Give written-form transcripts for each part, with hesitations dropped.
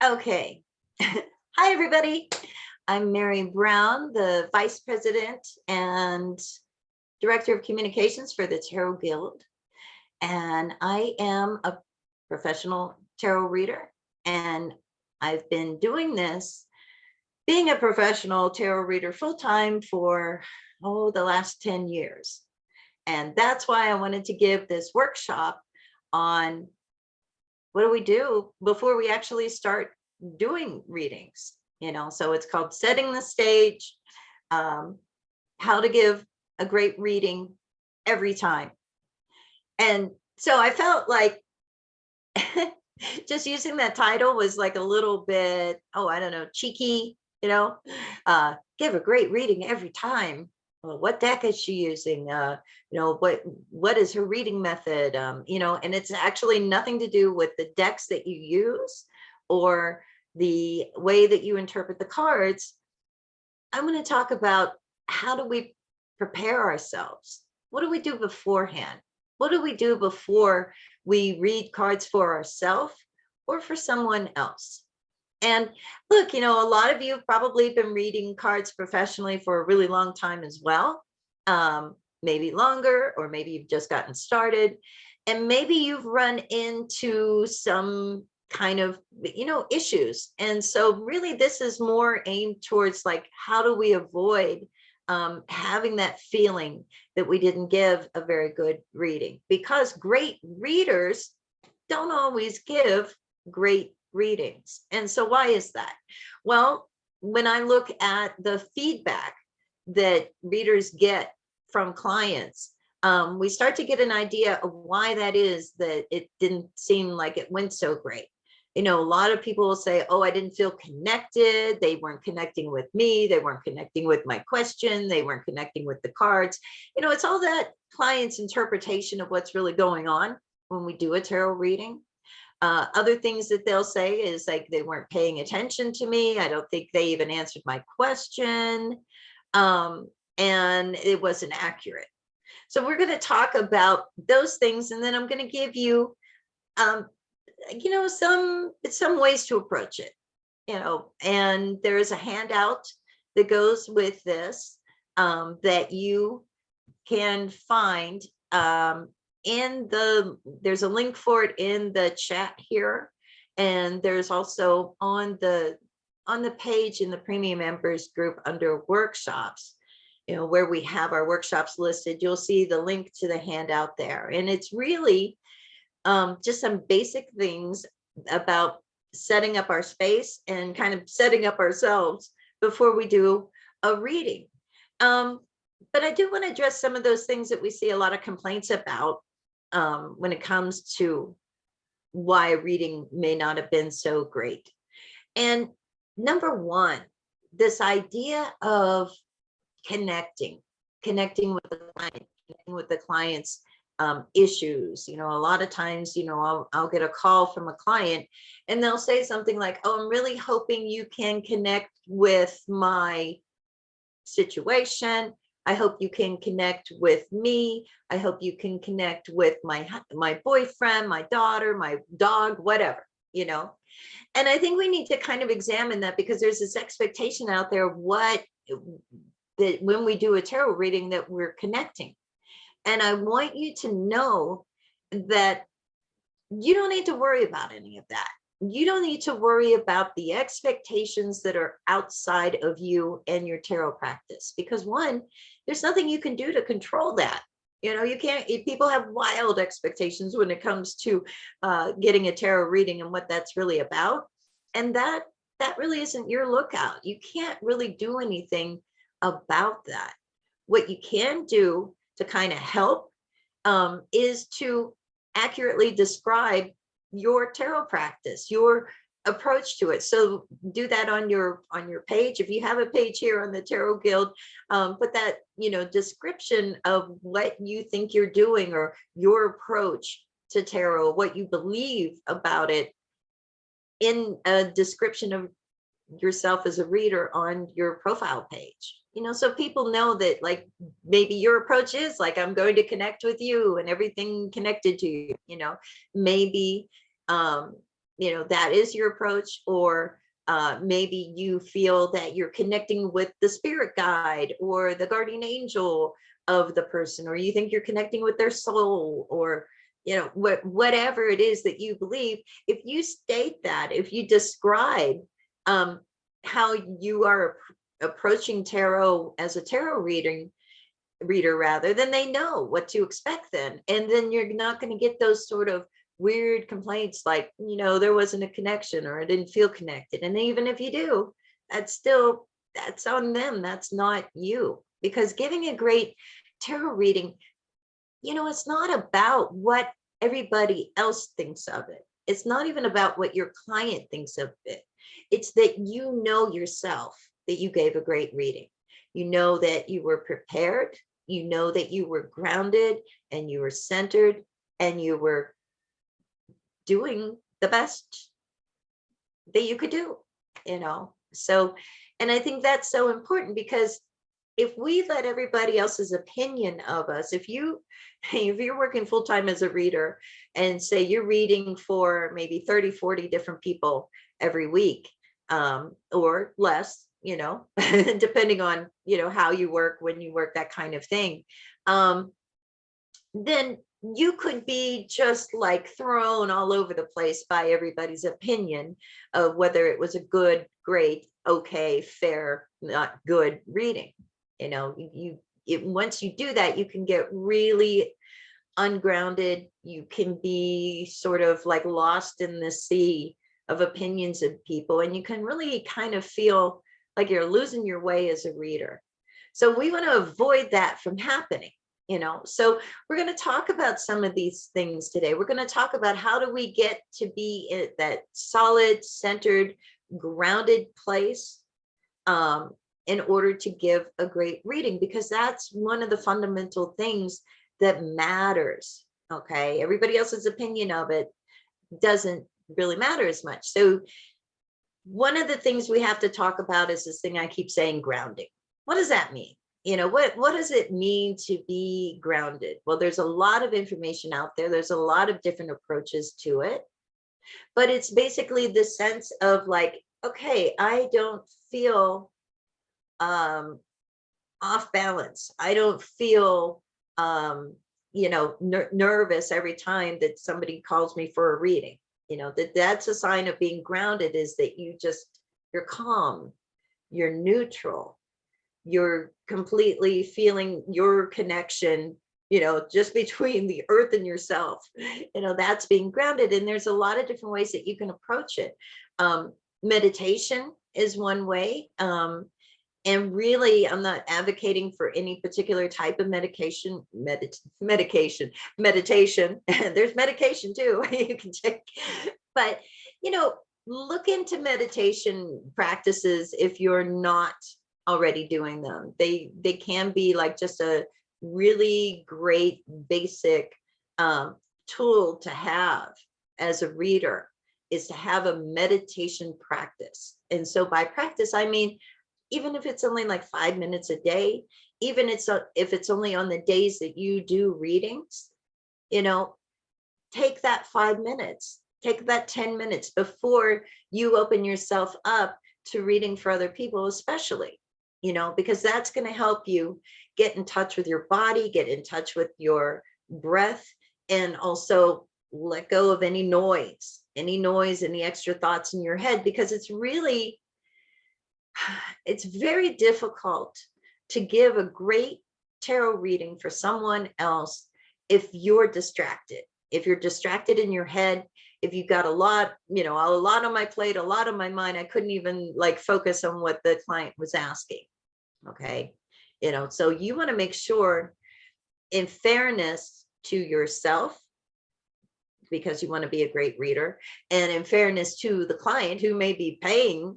Okay. Hi, everybody. I'm Mary Brown, the Vice President and Director of Communications for the Tarot Guild. And I am a professional tarot reader. And I've been doing this, being a professional tarot reader full time for, the last 10 years. And that's why I wanted to give this workshop on what do we do before we actually start doing readings. So it's called Setting the Stage, um, how to give a great reading every time. And so I felt like just using that title was like a little bit, I don't know, cheeky, give a great reading every time. Well, what deck is she using? What is her reading method? And it's actually nothing to do with the decks that you use or the way that you interpret the cards. I'm going to talk about how do we prepare ourselves? What do we do beforehand? What do we do before we read cards for ourselves or for someone else? And look, a lot of you have probably been reading cards professionally for a really long time as well. Maybe longer, or maybe you've just gotten started. And maybe you've run into some kind of, issues. And so really this is more aimed towards like, how do we avoid having that feeling that we didn't give a very good reading? Because great readers don't always give great readings. And so why is that? Well, when I look at the feedback that readers get from clients, we start to get an idea of why that is, that it didn't seem like it went so great. A lot of people will say, I didn't feel connected. They weren't connecting with me. They weren't connecting with my question. They weren't connecting with the cards. It's all that client's interpretation of what's really going on when we do a tarot reading. Other things that they'll say is like, they weren't paying attention to me. I don't think they even answered my question. And it wasn't accurate. So we're going to talk about those things. And then I'm going to give you, some ways to approach it, and there is a handout that goes with this, that you can find, there's a link for it in the chat here. And there's also on the page in the premium members group under workshops, where we have our workshops listed, you'll see the link to the handout there. And it's really just some basic things about setting up our space and kind of setting up ourselves before we do a reading. But I do want to address some of those things that we see a lot of complaints about, when it comes to why a reading may not have been so great. And number one, this idea of connecting with the client, connecting with the client's issues. A lot of times, I'll get a call from a client and they'll say something like, I'm really hoping you can connect with my situation. I hope you can connect with me. I hope you can connect with my boyfriend, my daughter, my dog, whatever, And I think we need to kind of examine that, because there's this expectation out there that when we do a tarot reading that we're connecting. And I want you to know that you don't need to worry about any of that. You don't need to worry about the expectations that are outside of you and your tarot practice, because one, there's nothing you can do to control that. You can't, people have wild expectations when it comes to getting a tarot reading and what that's really about. And that really isn't your lookout. You can't really do anything about that. What you can do to kind of help is to accurately describe your tarot practice, your approach to it. So do that on your page. If you have a page here on the Tarot Guild, put that, description of what you think you're doing, or your approach to tarot, what you believe about it, in a description of yourself as a reader on your profile page. So people know that, like, maybe your approach is like, I'm going to connect with you and everything connected to you. Maybe that is your approach, or maybe you feel that you're connecting with the spirit guide or the guardian angel of the person, or you think you're connecting with their soul, or whatever it is that you believe. If you state that, if you describe how you are approaching tarot as a tarot reader rather, then they know what to expect then. And then you're not going to get those sort of weird complaints like, there wasn't a connection, or I didn't feel connected. And even if you do, that's on them. That's not you. Because giving a great tarot reading, it's not about what everybody else thinks of it. It's not even about what your client thinks of it. It's that you know yourself that you gave a great reading. You know that you were prepared. You know that you were grounded and you were centered and you were doing the best that you could do, So, and I think that's so important, because if we let everybody else's opinion of us, if you're working full-time as a reader, and say you're reading for maybe 30, 40 different people every week, or less, depending on, how you work, when you work, that kind of thing, then you could be just like thrown all over the place by everybody's opinion of whether it was a good, great, okay, fair, not good reading. Once you do that, you can get really ungrounded. You can be sort of like lost in the sea of opinions of people, and you can really kind of feel like you're losing your way as a reader. So we want to avoid that from happening. So we're going to talk about some of these things today. We're going to talk about how do we get to be in that solid, centered, grounded place in order to give a great reading, because that's one of the fundamental things that matters. Okay, everybody else's opinion of it doesn't really matter as much. So one of the things we have to talk about is this thing I keep saying, grounding. What does that mean? What does it mean to be grounded? Well, there's a lot of information out there. There's a lot of different approaches to it, but it's basically the sense of like, okay, I don't feel off balance. I don't feel nervous every time that somebody calls me for a reading. That's a sign of being grounded, is that you're calm, you're neutral, you're completely feeling your connection, just between the earth and yourself. That's being grounded. And there's a lot of different ways that you can approach it. Meditation is one way. And really, I'm not advocating for any particular type of meditation. There's medication too, you can take. But, look into meditation practices if you're not already doing them. They can be like just a really great basic tool to have as a reader, is to have a meditation practice. And so by practice, I mean, even if it's only like 5 minutes a day, even if it's only on the days that you do readings, take that 5 minutes, take that 10 minutes before you open yourself up to reading for other people, especially, because that's going to help you get in touch with your body, get in touch with your breath, and also let go of any noise, any extra thoughts in your head, because it's very difficult to give a great tarot reading for someone else if you're distracted. If you're distracted in your head, if you've got a lot on my plate, a lot on my mind, I couldn't even focus on what the client was asking. Okay. So you want to make sure, in fairness to yourself, because you want to be a great reader, and in fairness to the client who may be paying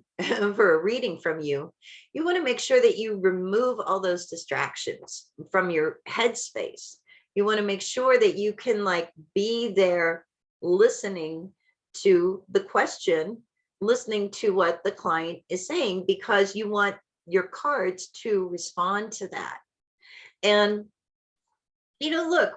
for a reading from you, you want to make sure that you remove all those distractions from your headspace. You want to make sure that you can be there listening to the question, listening to what the client is saying, because you want your cards to respond to that. And look,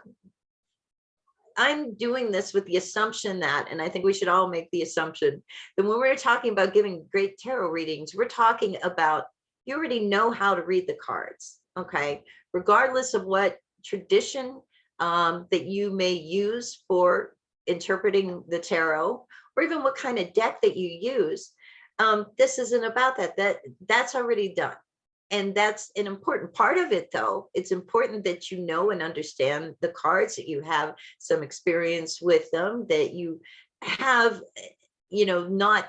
I'm doing this with the assumption that, and I think we should all make the assumption that when we're talking about giving great tarot readings, we're talking about you already know how to read the cards, okay? Regardless of what tradition that you may use for interpreting the tarot, or even what kind of deck that you use, this isn't about that. That's already done. And that's an important part of it, though. It's important that you know and understand the cards, that you have some experience with them, that you have, not,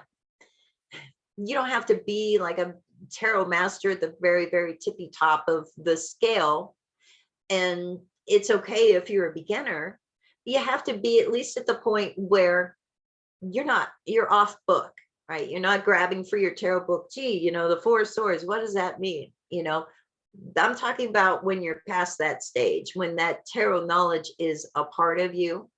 you don't have to be like a tarot master at the very, very tippy top of the scale. And it's okay if you're a beginner. You have to be at least at the point where you're off book, right? You're not grabbing for your tarot book. Gee, the Four of Swords, what does that mean? I'm talking about when you're past that stage, when that tarot knowledge is a part of you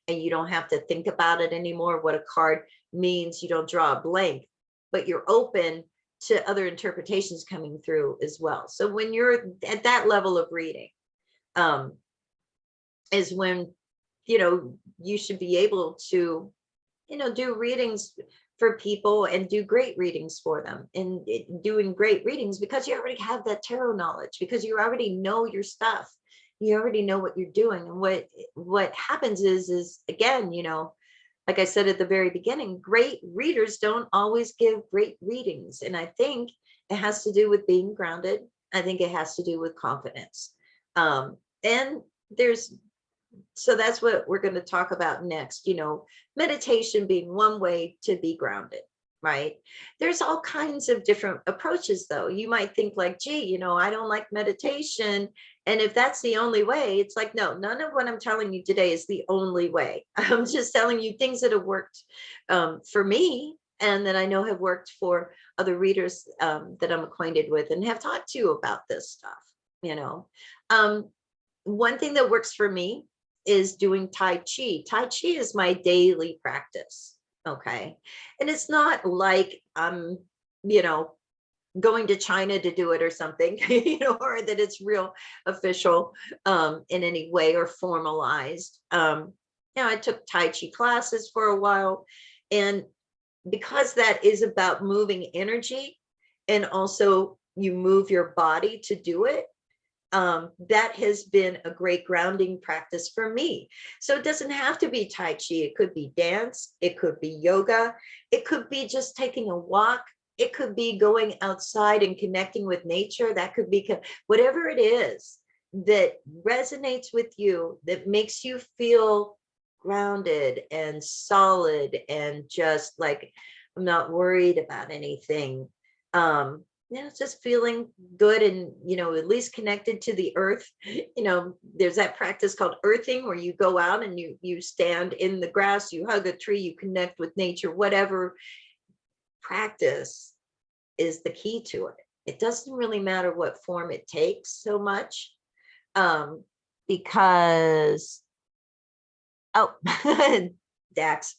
and you don't have to think about it anymore. What a card means, you don't draw a blank, but you're open to other interpretations coming through as well. So when you're at that level of reading, is when, you should be able to, do readings for people and do great readings for them, and doing great readings because you already have that tarot knowledge, because you already know your stuff. You already know what you're doing. And what happens is again, like I said at the very beginning, great readers don't always give great readings. And I think it has to do with being grounded. I think it has to do with confidence. And so that's what we're going to talk about next. Meditation being one way to be grounded, right? There's all kinds of different approaches, though. You might think like, gee, I don't like meditation. And if that's the only way, it's like, no, none of what I'm telling you today is the only way. I'm just telling you things that have worked for me, and that I know have worked for other readers that I'm acquainted with and have talked to about this stuff. One thing that works for me is doing Tai Chi. Tai Chi is my daily practice. Okay. And it's not like I'm, going to China to do it or something, or that it's real official in any way or formalized. I took Tai Chi classes for a while, and because that is about moving energy, and also you move your body to do it, that has been a great grounding practice for me. So it doesn't have to be Tai Chi. It could be dance. It could be yoga. It could be just taking a walk. It could be going outside and connecting with nature. That could be whatever it is that resonates with you, that makes you feel grounded and solid and just like, I'm not worried about anything. It's just feeling good and, at least connected to the earth. There's that practice called earthing, where you go out and you stand in the grass, you hug a tree, you connect with nature. Whatever practice is the key to it. It doesn't really matter what form it takes so much, because, Dax.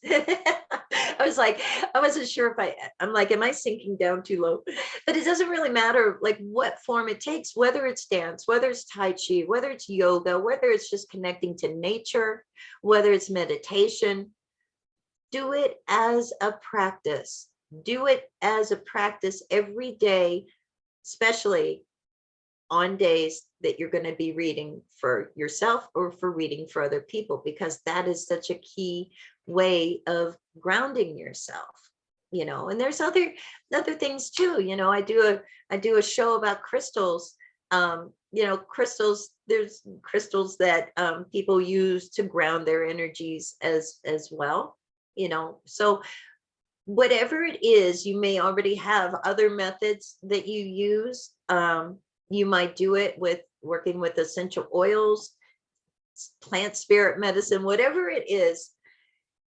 I was like, I wasn't sure if I'm like, am I sinking down too low? But it doesn't really matter like what form it takes, whether it's dance, whether it's Tai Chi, whether it's yoga, whether it's just connecting to nature, whether it's meditation. Do it as a practice. Do it as a practice every day, especially on days that you're going to be reading for yourself or for reading for other people, because that is such a key way of grounding yourself. And there's other things too. I do a show about crystals. Crystals, there's crystals that people use to ground their energies as well. So whatever it is, you may already have other methods that you use. You might do it with working with essential oils, plant spirit medicine, whatever it is.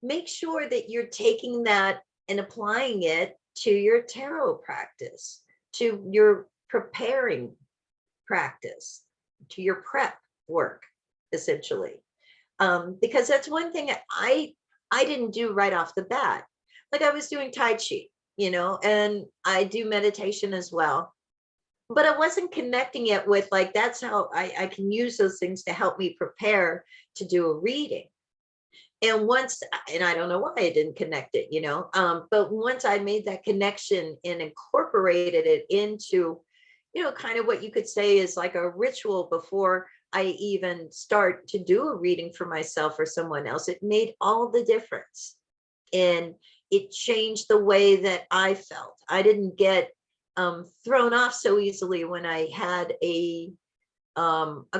Make sure that you're taking that and applying it to your tarot practice, to your preparing practice, to your prep work, essentially. Because that's one thing I didn't do right off the bat. Like I was doing Tai Chi, and I do meditation as well. But I wasn't connecting it with like, that's how I can use those things to help me prepare to do a reading. And once, and I don't know why I didn't connect it, but once I made that connection and incorporated it into, kind of what you could say is like a ritual before I even start to do a reading for myself or someone else, it made all the difference. And it changed the way that I felt. I didn't get thrown off so easily when I had a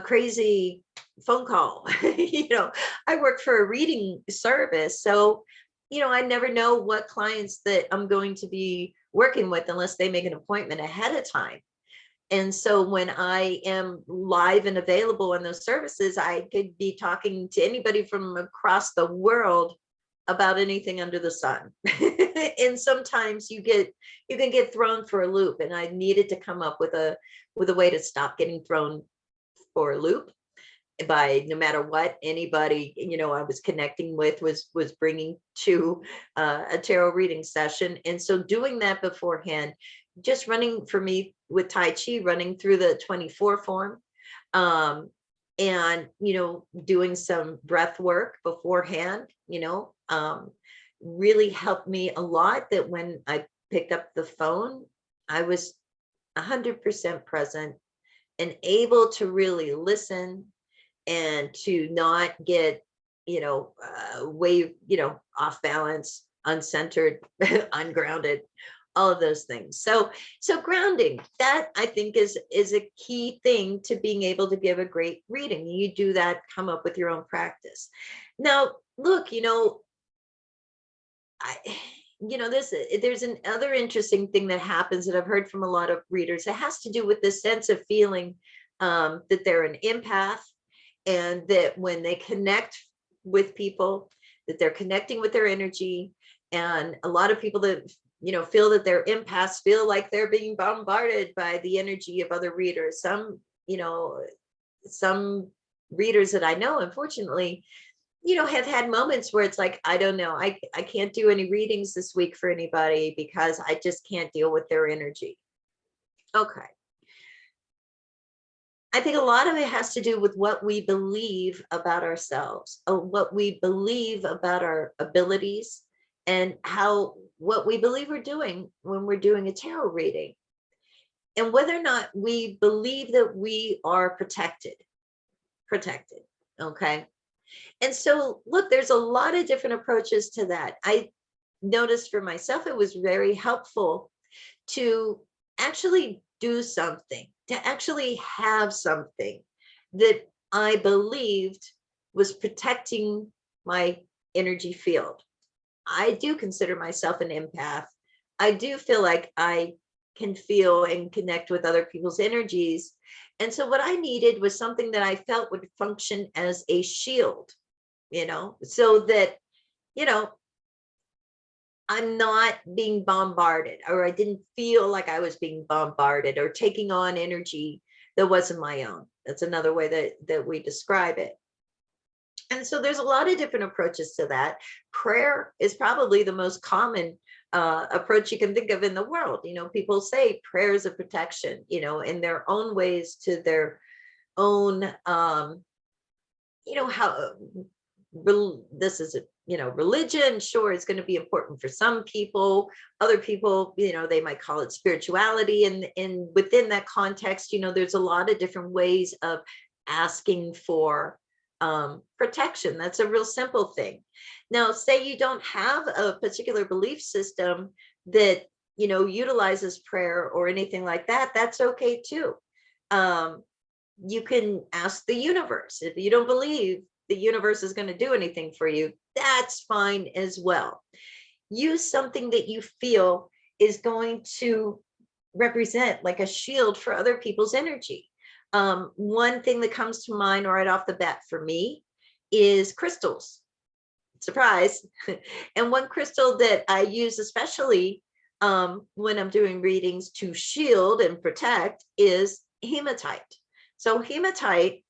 crazy phone call. I work for a reading service, so I never know what clients that I'm going to be working with unless they make an appointment ahead of time. And so when I am live and available in those services, I could be talking to anybody from across the world about anything under the sun. And sometimes you can get thrown for a loop, and I needed to come up with a way to stop getting thrown for a loop by no matter what anybody I was connecting with was bringing to a tarot reading session. And so doing that beforehand, just running for me with Tai Chi, running through the 24 form, and doing some breath work beforehand, really helped me a lot. That when I picked up the phone, I was 100% present and able to really listen and to not get, way, off balance, uncentered, ungrounded, all of those things. So grounding, that I think is a key thing to being able to give a great reading. You do that, come up with your own practice. Now, look, there's another interesting thing that happens that I've heard from a lot of readers. It has to do with this sense of feeling that they're an empath, and that when they connect with people, that they're connecting with their energy. And a lot of people that feel that they're empaths feel like they're being bombarded by the energy of other readers. Some readers that I know, unfortunately, have had moments where it's like, I don't know, I can't do any readings this week for anybody because I just can't deal with their energy. Okay. I think a lot of it has to do with what we believe about ourselves, or what we believe about our abilities, and what we believe we're doing when we're doing a tarot reading, and whether or not we believe that we are protected. Okay. And so, look, there's a lot of different approaches to that. I noticed for myself, it was very helpful to actually do something, to actually have something that I believed was protecting my energy field. I do consider myself an empath. I do feel like I can feel and connect with other people's energies. And so what I needed was something that I felt would function as a shield, so that, I'm not being bombarded, or I didn't feel like I was being bombarded or taking on energy that wasn't my own. That's another way that we describe it. And so there's a lot of different approaches to that. Prayer is probably the most common approach you can think of in the world. People say prayer is a protection, in their own ways, to their own, how this is religion. Sure, it's going to be important for some people. Other people, they might call it spirituality, and within that context, there's a lot of different ways of asking for protection. That's a real simple thing. Now, say you don't have a particular belief system that utilizes prayer or anything like that. That's okay too. You can ask the universe. If you don't believe the universe is going to do anything for you, that's fine as well. Use something that you feel is going to represent like a shield for other people's energy. One thing that comes to mind right off the bat for me is crystals. Surprise. And one crystal that I use especially when I'm doing readings to shield and protect is hematite. So hematite,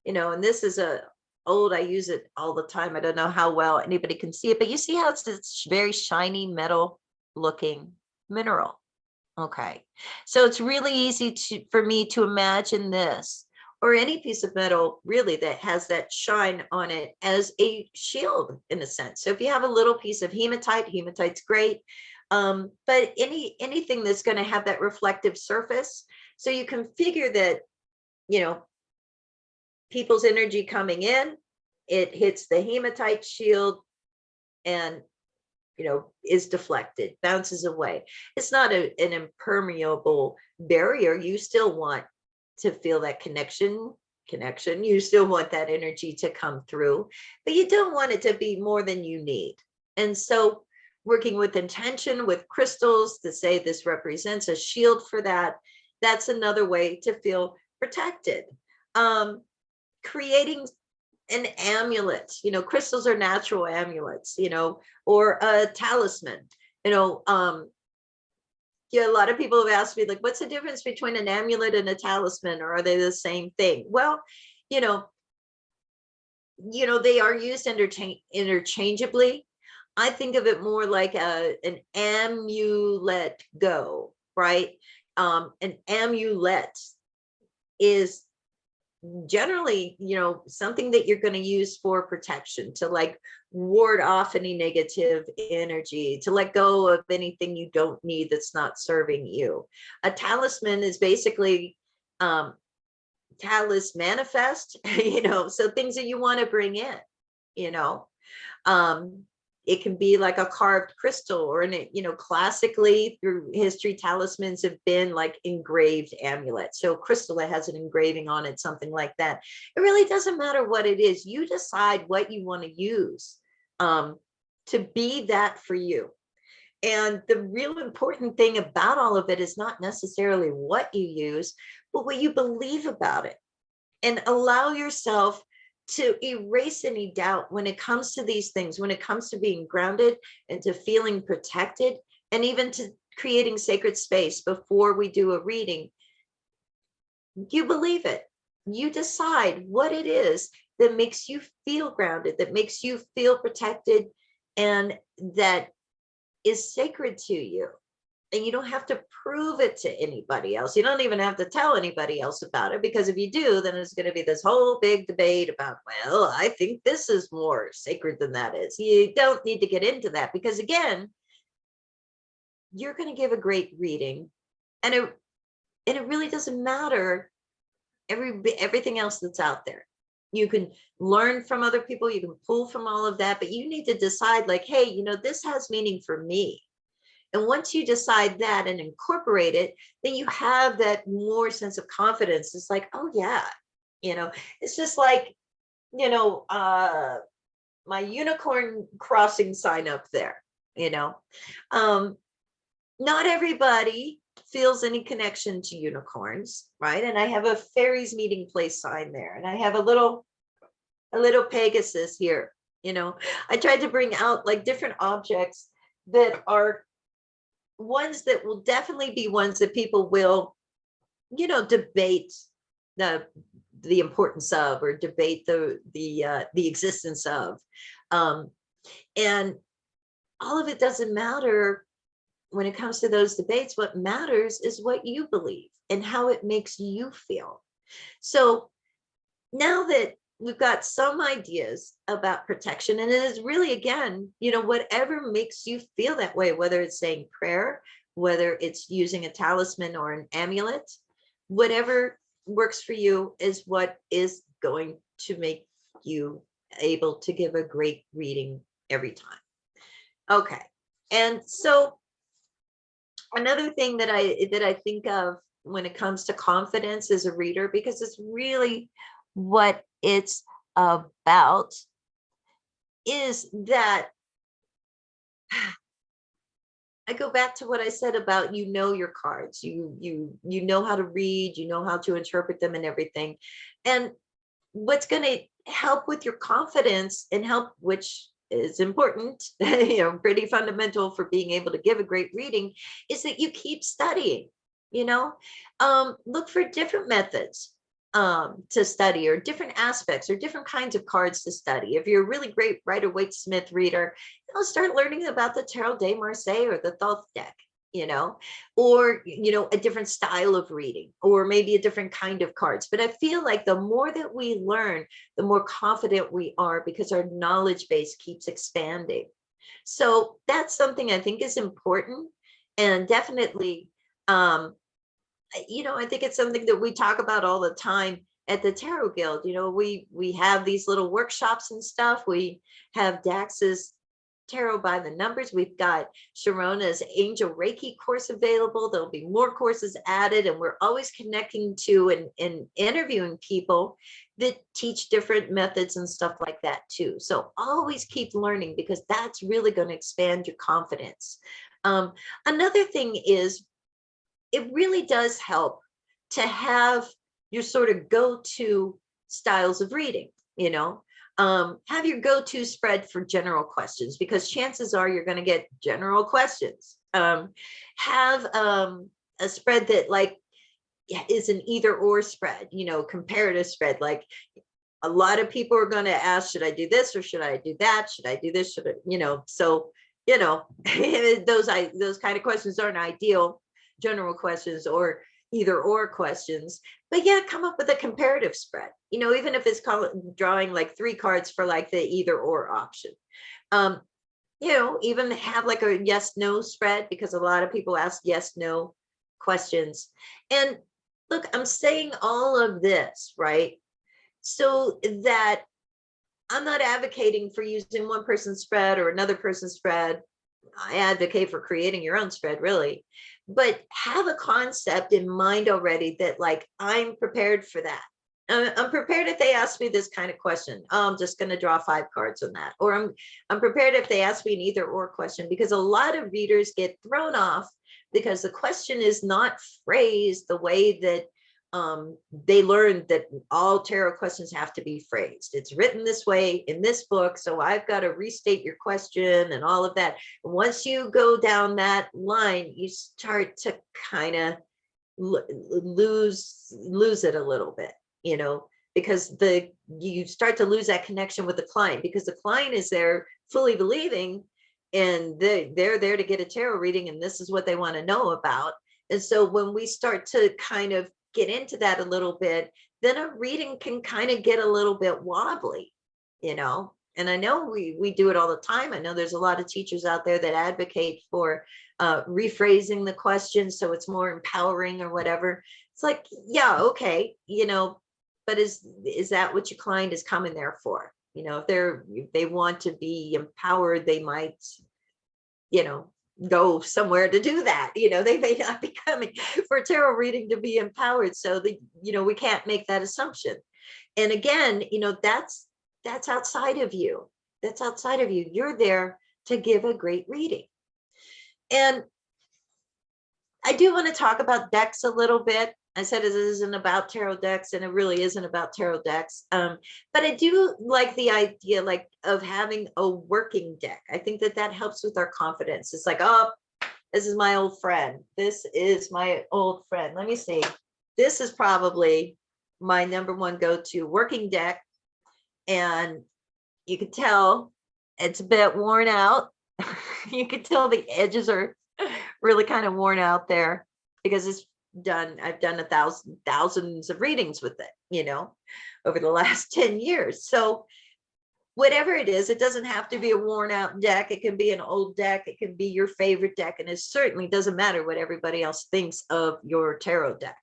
and this is I use it all the time. I don't know how well anybody can see it, but you see how it's this very shiny metal looking mineral. Okay. So it's really easy for me to imagine this or any piece of metal really that has that shine on it as a shield in a sense. So if you have a little piece of hematite, hematite's great. But anything that's going to have that reflective surface, so you can figure that, you know, people's energy coming in, it hits the hematite shield and, you know, is deflected, bounces away. It's not an impermeable barrier. You still want to feel that connection. You still want that energy to come through, but you don't want it to be more than you need. And so working with intention, with crystals to say this represents a shield for that, that's another way to feel protected. Creating an amulet, you know, crystals are natural amulets, you know, or a talisman, you know. Yeah, a lot of people have asked me, like, what's the difference between an amulet and a talisman, or are they the same thing? Well, you know, they are used interchangeably. I think of it more like an amulet go, right? An amulet is generally, you know, something that you're going to use for protection, to like ward off any negative energy, to let go of anything you don't need that's not serving you. A talisman is basically talis manifest, you know, so things that you want to bring in, you know. It can be like a carved crystal, or you know, classically through history, talismans have been like engraved amulets. So crystal that has an engraving on it, something like that. It really doesn't matter what it is. You decide what you want to use to be that for you. And the real important thing about all of it is not necessarily what you use, but what you believe about it. And allow yourself to erase any doubt when it comes to these things, when it comes to being grounded and to feeling protected, and even to creating sacred space before we do a reading. You believe it. You decide what it is that makes you feel grounded, that makes you feel protected, and that is sacred to you. And you don't have to prove it to anybody else. You don't even have to tell anybody else about it, because if you do, then it's going to be this whole big debate about, well, I think this is more sacred than that is. You don't need to get into that, because again, you're going to give a great reading, and it really doesn't matter everything else that's out there. You can learn from other people, you can pull from all of that, but you need to decide, like, hey, you know, this has meaning for me. And once you decide that and incorporate it, then you have that more sense of confidence. It's like, oh yeah, you know, it's just like, you know, my unicorn crossing sign up there, you know. Not everybody feels any connection to unicorns, right? And I have a fairies meeting place sign there, and I have a little Pegasus here, you know. I tried to bring out like different objects that are ones that will definitely be ones that people will, you know, debate the importance of, or debate the existence of, and all of it doesn't matter when it comes to those debates. What matters is what you believe and how it makes you feel. So now that we've got some ideas about protection, and it is really, again, you know, whatever makes you feel that way, whether it's saying prayer, whether it's using a talisman or an amulet, whatever works for you is what is going to make you able to give a great reading every time. Okay. And so another thing that I think of when it comes to confidence as a reader, because it's really what it's about, is that I go back to what I said about, you know, your cards, you know how to read, you know how to interpret them and everything. And what's going to help with your confidence and help, which is important, you know, pretty fundamental for being able to give a great reading, is that you keep studying, you know. Look for different methods to study, or different aspects, or different kinds of cards to study. If you're a really great Rider-Waite-Smith reader, you know, start learning about the Tarot de Marseille or the Thoth deck. or, a different style of reading, or maybe a different kind of cards. But I feel like the more that we learn, the more confident we are because our knowledge base keeps expanding. So that's something I think is important. And definitely, I think it's something that we talk about all the time at the Tarot Guild. We have these little workshops and stuff. We have Dax's Tarot by the Numbers. We've got Sharona's Angel Reiki course available. There'll be more courses added, and we're always connecting to and interviewing people that teach different methods and stuff like that too. So always keep learning, because that's really going to expand your confidence. Another thing is, it really does help to have your sort of go-to styles of reading. Have your go-to spread for general questions, because chances are you're going to get general questions. Have a spread that is an either or spread, comparative spread. Like, a lot of people are going to ask, should I do this or should I do that? Should I do this? Should I, so, those kind of questions aren't ideal, general questions or either or questions. But yeah, come up with a comparative spread, even if it's drawing like 3 cards for like the either or option. Even have like a yes no spread, because a lot of people ask yes no questions. And look, I'm saying all of this, right, so that I'm not advocating for using one person's spread or another person's spread. I advocate for creating your own spread, really, but have a concept in mind already that, like, I'm prepared for that. I'm prepared if they ask me this kind of question. Oh, I'm just going to draw 5 cards on that. Or I'm prepared if they ask me an either or question, because a lot of readers get thrown off because the question is not phrased the way that they learned that all tarot questions have to be phrased. It's written this way in this book, so I've got to restate your question and all of that. Once you go down that line, you start to kind of lose it a little bit, because you start to lose that connection with the client, because the client is there fully believing, and they're there to get a tarot reading, and this is what they want to know about. And so when we start to kind of get into that a little bit, then a reading can kind of get a little bit wobbly, and I know we do it all the time. I know there's a lot of teachers out there that advocate for rephrasing the question so it's more empowering or whatever. It's like, yeah, okay, but is that what your client is coming there for? If they want to be empowered, they might, go somewhere to do that. They may not be coming for a tarot reading to be empowered. So we can't make that assumption. And again, that's outside of you. That's outside of you. You're there to give a great reading. And I do want to talk about decks a little bit. I said it isn't about tarot decks, and it really isn't about tarot decks. But I do like the idea, of having a working deck. I think that helps with our confidence. It's like, oh, this is my old friend. This is my old friend. Let me see. This is probably my number one go-to working deck. And you can tell it's a bit worn out. You can tell the edges are really kind of worn out there, because I've done thousands of readings with it, over the last 10 years. So whatever it is, it doesn't have to be a worn out deck. It can be an old deck. It can be your favorite deck. And it certainly doesn't matter what everybody else thinks of your tarot deck,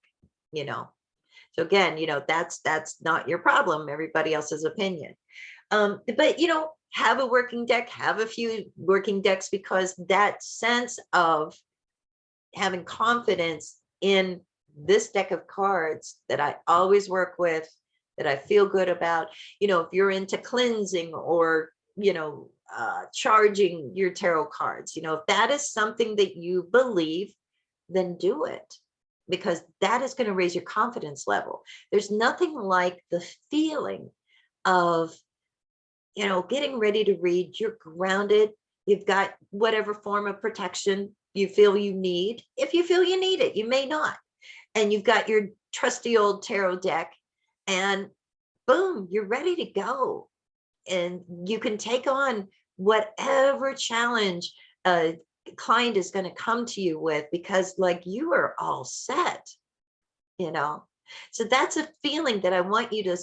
So again, that's not your problem, everybody else's opinion. But, have a working deck, have a few working decks, because that sense of having confidence in this deck of cards that I always work with, that I feel good about, if you're into cleansing or, charging your tarot cards, if that is something that you believe, then do it, because that is going to raise your confidence level. There's nothing like the feeling of, getting ready to read. You're grounded. You've got whatever form of protection you feel you need. If you feel you need it, you may not. And you've got your trusty old tarot deck, and boom, you're ready to go. And you can take on whatever challenge client is going to come to you with, because like you are all set, you know. So that's a feeling that I want you to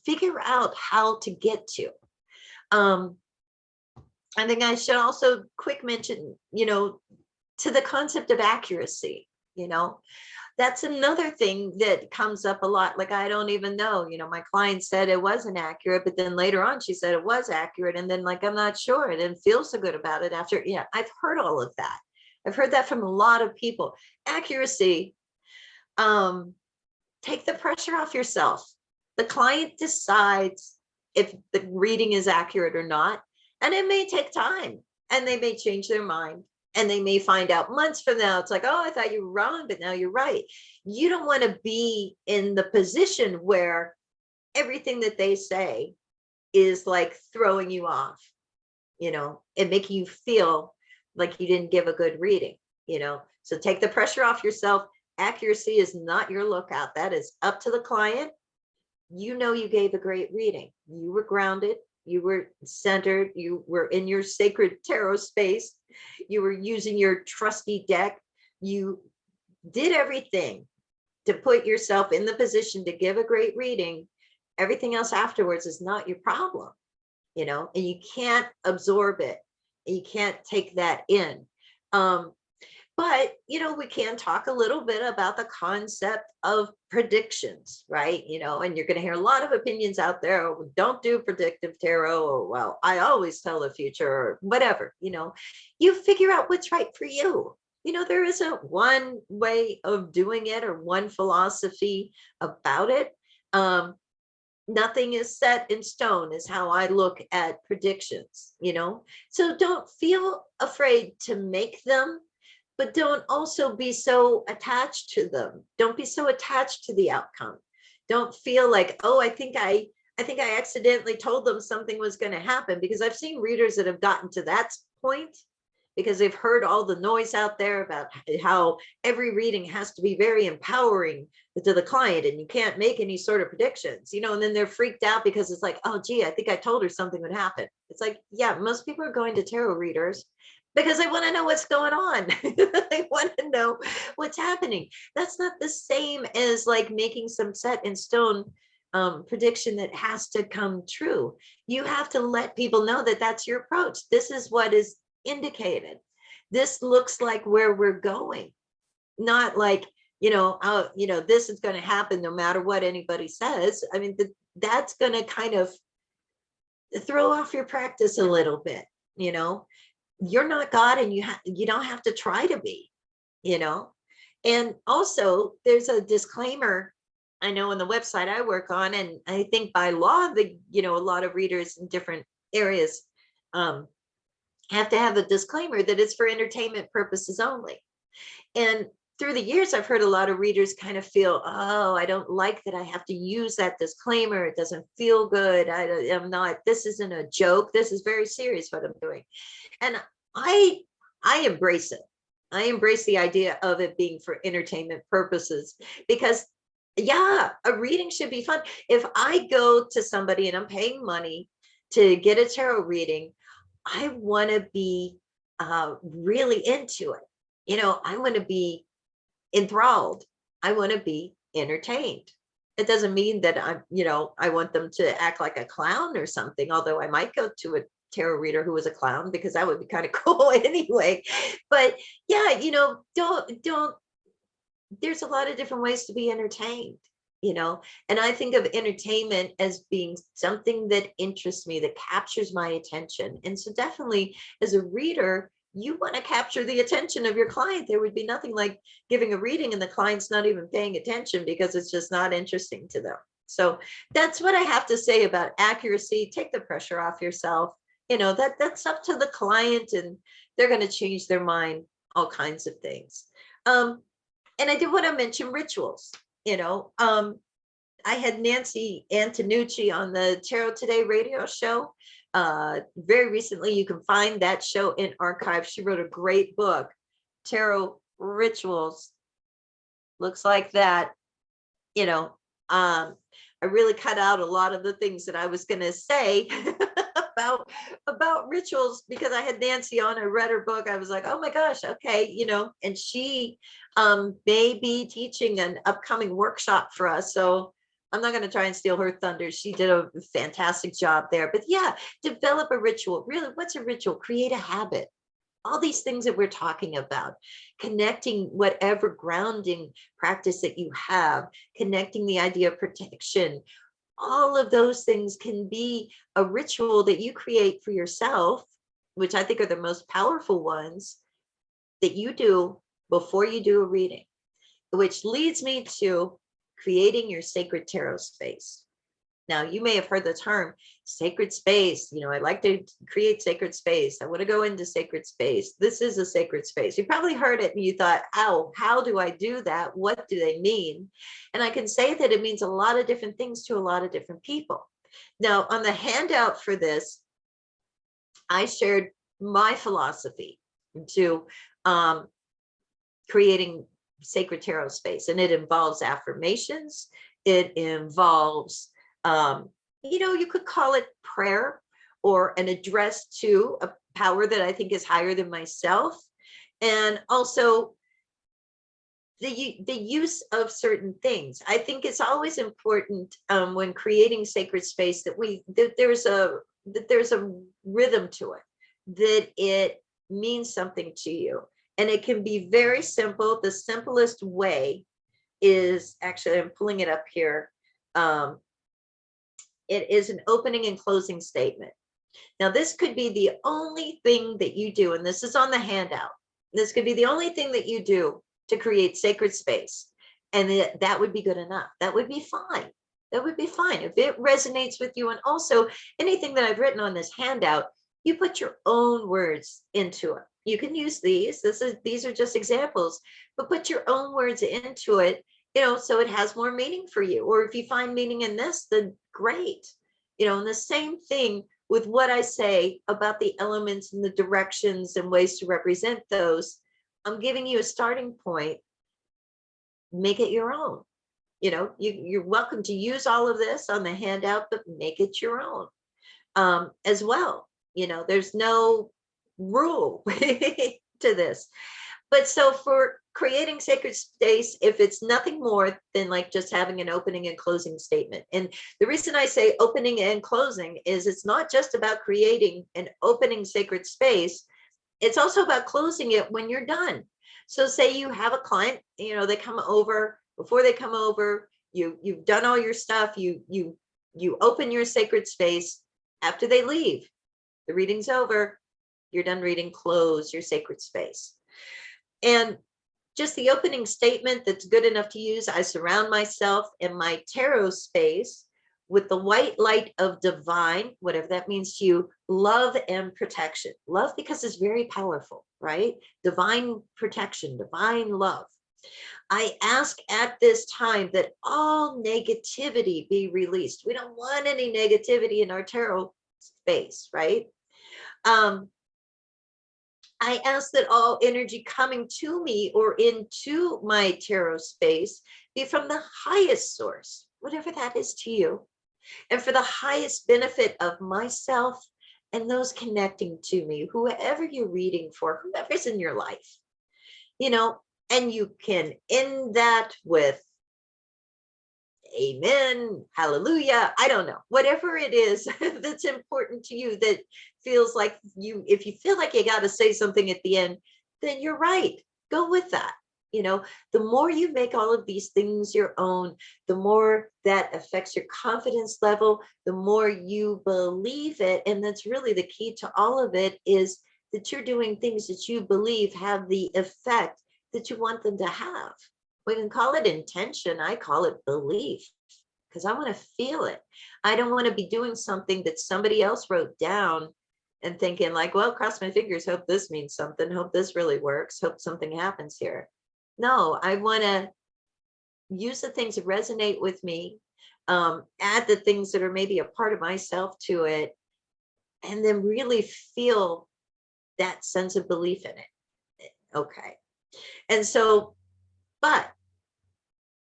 figure out how to get to. I think I should also quick mention, to the concept of accuracy, that's another thing that comes up a lot. Like, I don't even know, my client said it wasn't accurate, but then later on she said it was accurate. And then like, I'm not sure, and didn't feel so good about it after. Yeah, I've heard all of that. I've heard that from a lot of people. Accuracy, take the pressure off yourself. The client decides if the reading is accurate or not. And it may take time, and they may change their mind, and they may find out months from now. It's like, oh, I thought you were wrong, but now you're right. You don't want to be in the position where everything that they say is like throwing you off, and making you feel like you didn't give a good reading, So take the pressure off yourself. Accuracy is not your lookout. That is up to the client. You gave a great reading. You were grounded. You were centered. You were in your sacred tarot space. You were using your trusty deck. You did everything to put yourself in the position to give a great reading. Everything else afterwards is not your problem, and you can't absorb it. You can't take that in. But, we can talk a little bit about the concept of predictions, right? And you're going to hear a lot of opinions out there. Oh, don't do predictive tarot. Or, well, I always tell the future, or whatever, you figure out what's right for you. There isn't one way of doing it or one philosophy about it. Nothing is set in stone is how I look at predictions, So don't feel afraid to make them, but don't also be so attached to them. Don't be so attached to the outcome. Don't feel like, oh, I think I accidentally told them something was going to happen, because I've seen readers that have gotten to that point because they've heard all the noise out there about how every reading has to be very empowering to the client, and you can't make any sort of predictions, and then they're freaked out because it's like, oh, gee, I think I told her something would happen. It's like, yeah, most people are going to tarot readers because they want to know what's going on. They want to know what's happening. That's not the same as like making some set in stone prediction that has to come true. You have to let people know that that's your approach. This is what is indicated. This looks like where we're going. Not like, this is going to happen no matter what anybody says. I mean, that's going to kind of throw off your practice a little bit. You're not God, and you don't have to try to be, and also there's a disclaimer, I know, on the website I work on, and I think by law, a lot of readers in different areas have to have a disclaimer that it's for entertainment purposes only. And through the years, I've heard a lot of readers kind of feel, oh, I don't like that I have to use that disclaimer. It doesn't feel good. This isn't a joke. This is very serious what I'm doing. And I embrace it. I embrace the idea of it being for entertainment purposes, because yeah, a reading should be fun. If I go to somebody and I'm paying money to get a tarot reading, I want to be really into it. I want to be enthralled. I want to be entertained. It doesn't mean that I want them to act like a clown or something, although I might go to a tarot reader who was a clown, because that would be kind of cool anyway. But yeah, don't, there's a lot of different ways to be entertained, and I think of entertainment as being something that interests me, that captures my attention. And so definitely as a reader, you want to capture the attention of your client. There would be nothing like giving a reading and the client's not even paying attention because it's just not interesting to them. So that's what I have to say about accuracy. Take the pressure off yourself. That's up to the client, and they're going to change their mind, all kinds of things. And I did want to mention rituals. I had Nancy Antonucci on the Tarot Today radio show very recently. You can find that show in archive. She wrote a great book, Tarot Rituals. Looks like that. I really cut out a lot of the things that I was going to say about rituals because I had Nancy on. I read her book. I was like, oh my gosh, okay, and she may be teaching an upcoming workshop for us. So I'm not going to try and steal her thunder. She did a fantastic job there. But yeah, develop a ritual. Really, what's a ritual? Create a habit. All these things that we're talking about, connecting whatever grounding practice that you have, connecting the idea of protection, all of those things can be a ritual that you create for yourself, which I think are the most powerful ones that you do before you do a reading, which leads me to creating your sacred tarot space. Now, you may have heard the term sacred space. I like to create sacred space. I want to go into sacred space. This is a sacred space. You probably heard it and you thought, oh, how do I do that? What do they mean? And I can say that it means a lot of different things to a lot of different people. Now, on the handout for this, I shared my philosophy to creating sacred tarot space, and it involves affirmations. It involves you could call it prayer or an address to a power that I think is higher than myself. And also the use of certain things. I think it's always important when creating sacred space that there's a rhythm to it, that it means something to you. And it can be very simple. The simplest way is, actually, I'm pulling it up here. It is an opening and closing statement. Now, this could be the only thing that you do, and this is on the handout. This could be the only thing that you do to create sacred space. And that would be good enough. That would be fine. That would be fine if it resonates with you. And also, anything that I've written on this handout, you put your own words into it. You can use these. These are just examples, but put your own words into it, so it has more meaning for you. Or if you find meaning in this, then great. And the same thing with what I say about the elements and the directions and ways to represent those. I'm giving you a starting point. Make it your own. You're welcome to use all of this on the handout, but make it your own as well. There's no rule to this. But so for creating sacred space, if it's nothing more than like just having an opening and closing statement. And the reason I say opening and closing is it's not just about creating an opening sacred space. It's also about closing it when you're done. So say you have a client, they come over. Before they come over, you've done all your stuff. You open your sacred space. After they leave, the reading's over. You're done reading. Close your sacred space. And just the opening statement that's good enough to use. I surround myself in my tarot space with the white light of divine, whatever that means to you, love and protection. Love, because it's very powerful, right? Divine protection, divine love. I ask at this time that all negativity be released. We don't want any negativity in our tarot space, right? I ask that all energy coming to me or into my tarot space be from the highest source, whatever that is to you, and for the highest benefit of myself and those connecting to me, whoever you're reading for, whoever's in your life, and you can end that with amen, hallelujah, I don't know, whatever it is that's important to you, that feels like if you feel like you got to say something at the end, then you're right, go with that. The more you make all of these things your own, the more that affects your confidence level, the more you believe it. And that's really the key to all of it, is that you're doing things that you believe have the effect that you want them to have. We can call it intention. I call it belief, because I want to feel it. I don't want to be doing something that somebody else wrote down and thinking like, well, cross my fingers, hope this means something, hope this really works, hope something happens here. No, I want to use the things that resonate with me, add the things that are maybe a part of myself to it, and then really feel that sense of belief in it. Okay. And so, but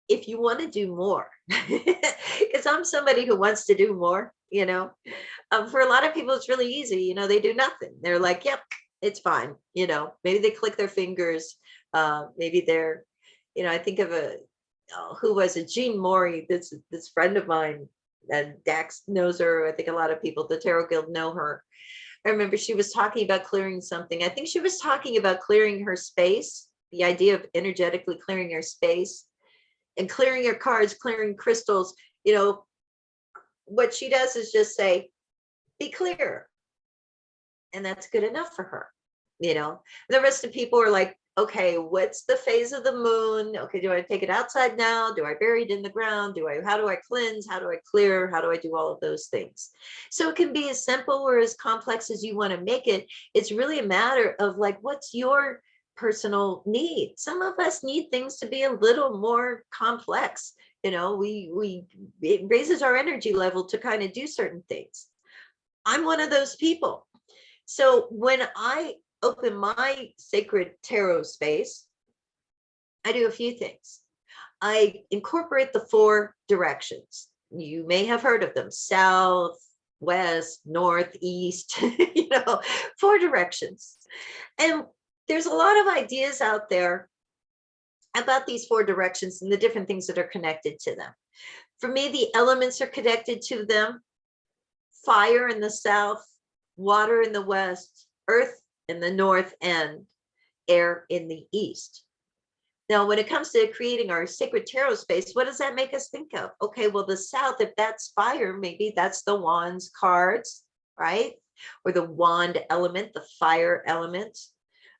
if you want to do more, because I'm somebody who wants to do more, for a lot of people, it's really easy. They do nothing. They're like, yep, it's fine. Maybe they click their fingers. Maybe they're, I think of who was it? Jean Morey, this friend of mine, and Dax knows her. I think a lot of people, the Tarot Guild, know her. I remember she was talking about clearing something. I think she was talking about clearing her space, the idea of energetically clearing your space and clearing your cards, clearing crystals. What she does is just say, be clear. And that's good enough for her. The rest of people are like, okay, what's the phase of the moon? Okay, do I take it outside now? Do I bury it in the ground? How do I cleanse? How do I clear? How do I do all of those things? So it can be as simple or as complex as you want to make it. It's really a matter of like, what's your personal need? Some of us need things to be a little more complex. It raises our energy level to kind of do certain things. I'm one of those people. So when I open my sacred tarot space, I do a few things. I incorporate the 4 directions. You may have heard of them: south, west, north, east, 4 directions. And there's a lot of ideas out there about these 4 directions and the different things that are connected to them. For me, the elements are connected to them: fire in the south, water in the west, earth in the north, and air in the east. Now, when it comes to creating our sacred tarot space, what does that make us think of? Okay, well, the south, if that's fire, maybe that's the wands cards, right? Or the wand element, the fire element.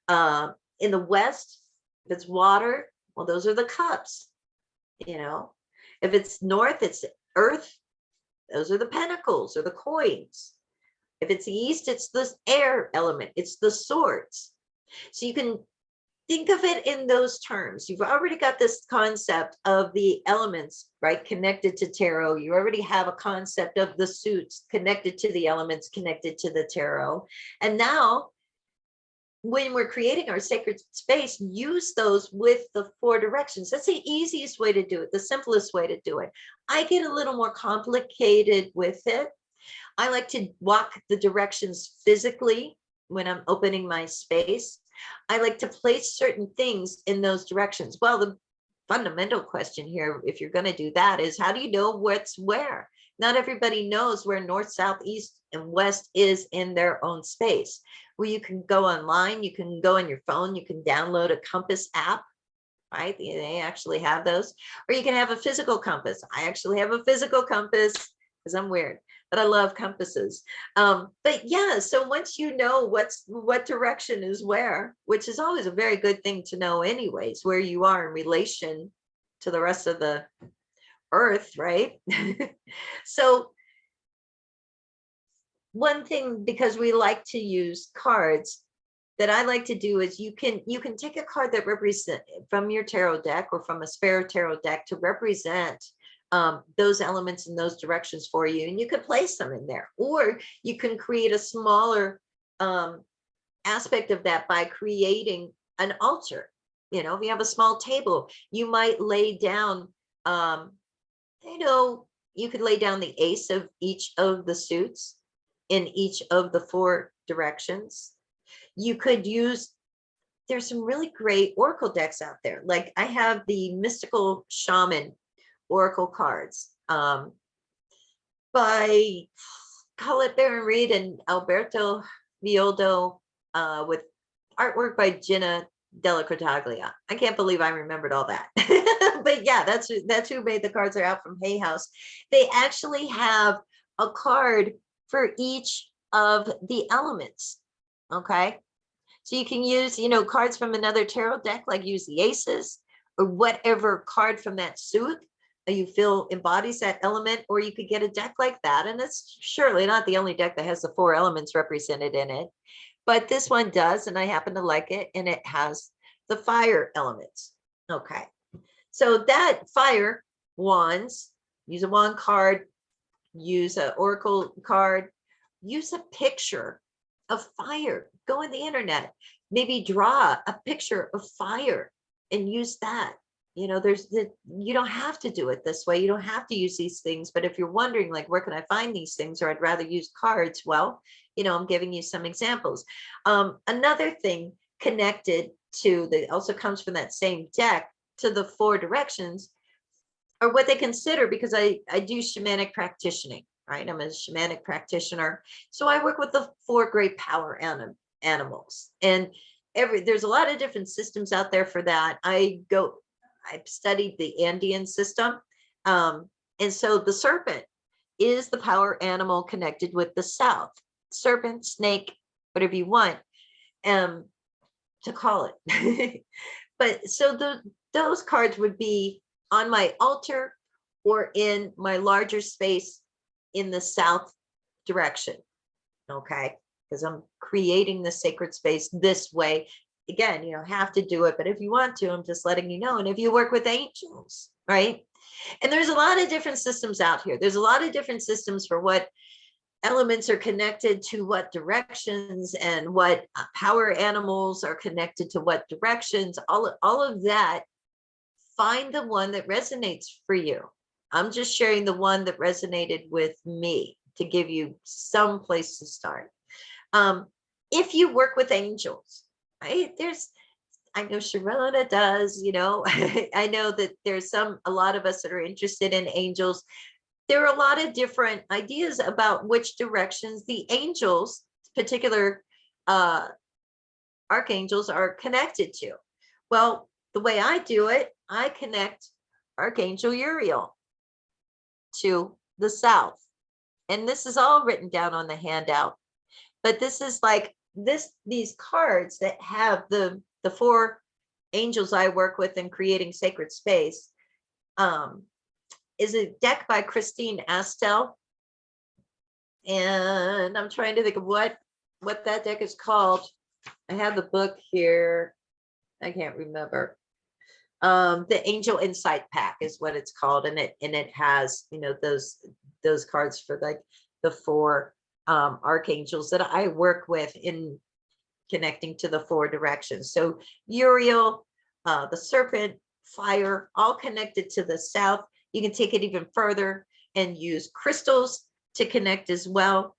In the west, if it's water, well, those are the cups. If it's north, it's earth. Those are the pentacles or the coins. If it's east, it's the air element. It's the swords. So you can think of it in those terms. You've already got this concept of the elements, right, connected to tarot. You already have a concept of the suits connected to the elements, connected to the tarot. And now, when we're creating our sacred space, use those with the 4 directions. That's the easiest way to do it, the simplest way to do it. I get a little more complicated with it. I like to walk the directions physically when I'm opening my space. I like to place certain things in those directions. Well, the fundamental question here, if you're going to do that, is how do you know what's where? Not everybody knows where north, south, east, and west is in their own space. Well, you can go online, you can go on your phone, you can download a compass app, right? They actually have those. Or you can have a physical compass. I actually have a physical compass because I'm weird, but I love compasses. But yeah, so once you know what direction is where, which is always a very good thing to know anyways, where you are in relation to the rest of the earth, right? So one thing, because we like to use cards, that I like to do is you can take a card that represent from your tarot deck or from a spare tarot deck to represent those elements in those directions for you, and you could place them in there, or you can create a smaller aspect of that by creating an altar. If you have a small table, you might lay down you could lay down the ace of each of the suits in each of the 4 directions. You could use, there's some really great oracle decks out there. Like I have the Mystical Shaman oracle cards by Colette Baron Reid and Alberto Villoldo, with artwork by Gina Della Cortaglia. I can't believe I remembered all that. But yeah, that's who made the cards. Are out from Hay House. They actually have a card for each of the elements. Okay. So you can use, cards from another tarot deck, like use the aces or whatever card from that suit you feel embodies that element, or you could get a deck like that. And it's surely not the only deck that has the 4 elements represented in it, but this one does, and I happen to like it, and it has the fire elements. Okay. So that fire, wands, use a wand card, use an oracle card, use a picture of fire. Go on the internet, maybe draw a picture of fire and use that. you don't have to do it this way. You don't have to use these things. But if you're wondering, like, where can I find these things, or I'd rather use cards, well, I'm giving you some examples. Another thing connected to that also comes from that same deck to the 4 directions, or what they consider, because I do shamanic practitioning, right? I'm a shamanic practitioner. So I work with the 4 great power animals. And there's a lot of different systems out there for that. I've studied the Andean system. And so the serpent is the power animal connected with the south. Serpent, snake, whatever you want to call it. But so those cards would be on my altar or in my larger space in the south direction. Okay, because I'm creating the sacred space this way. Again, you don't have to do it, but if you want to, I'm just letting you know. And if you work with angels, right? And there's a lot of different systems out here. There's a lot of different systems for what elements are connected to what directions, and what power animals are connected to what directions, all of that. Find the one that resonates for you. I'm just sharing the one that resonated with me to give you some place to start. If you work with angels, right? I know Sharona does, I know that there's a lot of us that are interested in angels. There are a lot of different ideas about which directions the angels, particular archangels, are connected to. Well, the way I do it, I connect Archangel Uriel to the south. And this is all written down on the handout. But this is like these cards that have the 4 angels I work with in creating sacred space. Is a deck by Christine Astel. And I'm trying to think of what that deck is called. I have the book here. I can't remember. The Angel Insight Pack is what it's called, and it has those cards for like the 4 archangels that I work with in connecting to the 4 directions. So Uriel, the serpent, fire, all connected to the south. You can take it even further and use crystals to connect as well.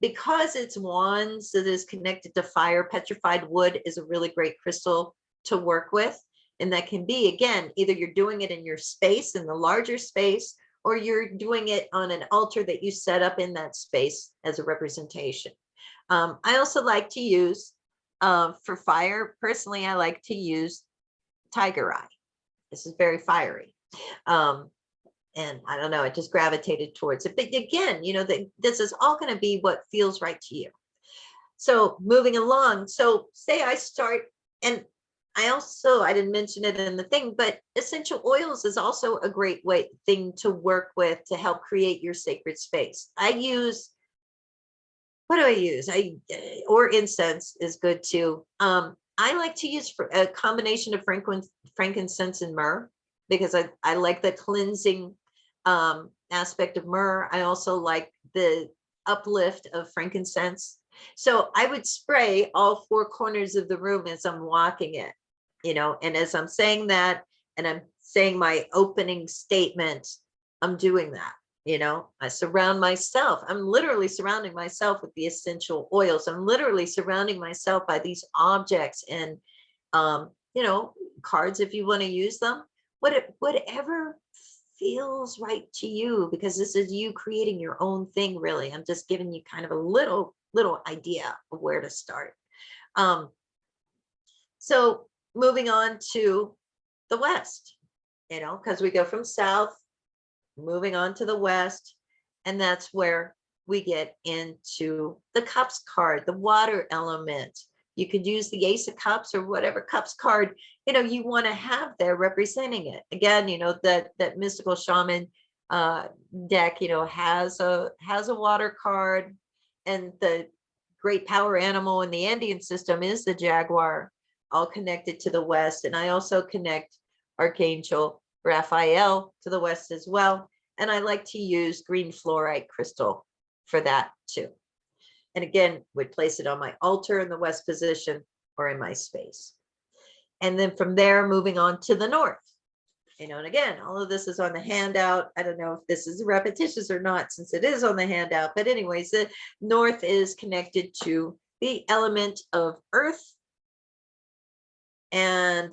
Because it's wands that is connected to fire, petrified wood is a really great crystal to work with. And that can be, again, either you're doing it in your space, in the larger space, or you're doing it on an altar that you set up in that space as a representation. I also like to use, for fire, personally, I like to use Tiger Eye. This is very fiery. And I don't know, I just gravitated towards it. But again, this is all going to be what feels right to you. So moving along, so say I start, and I didn't mention it in the thing, but essential oils is also a great thing to work with to help create your sacred space. What do I use? Or incense is good too. I like to use a combination of frankincense and myrrh, because I like the cleansing aspect of myrrh. I also like the uplift of frankincense. So I would spray all 4 corners of the room as I'm walking it, and as I'm saying that, and I'm saying my opening statement, I'm doing that. I surround myself. I'm literally surrounding myself with the essential oils. I'm literally surrounding myself by these objects and, cards if you want to use them. Whatever feels right to you, because this is you creating your own thing, really. I'm just giving you kind of a little idea of where to start. So moving on to the west, because we go from south, moving on to the west, and that's where we get into the cups card, the water element. You could use the Ace of Cups or whatever cups card you want to have there representing it. Again, that mystical shaman deck has a water card, and the great power animal in the Andean system is the jaguar, all connected to the west. And I also connect Archangel Raphael to the west as well. And I like to use green fluorite crystal for that too. And again, would place it on my altar in the west position or in my space. And then from there, moving on to the north. And again, all of this is on the handout. I don't know if this is repetitious or not, since it is on the handout, but anyways, the north is connected to the element of earth and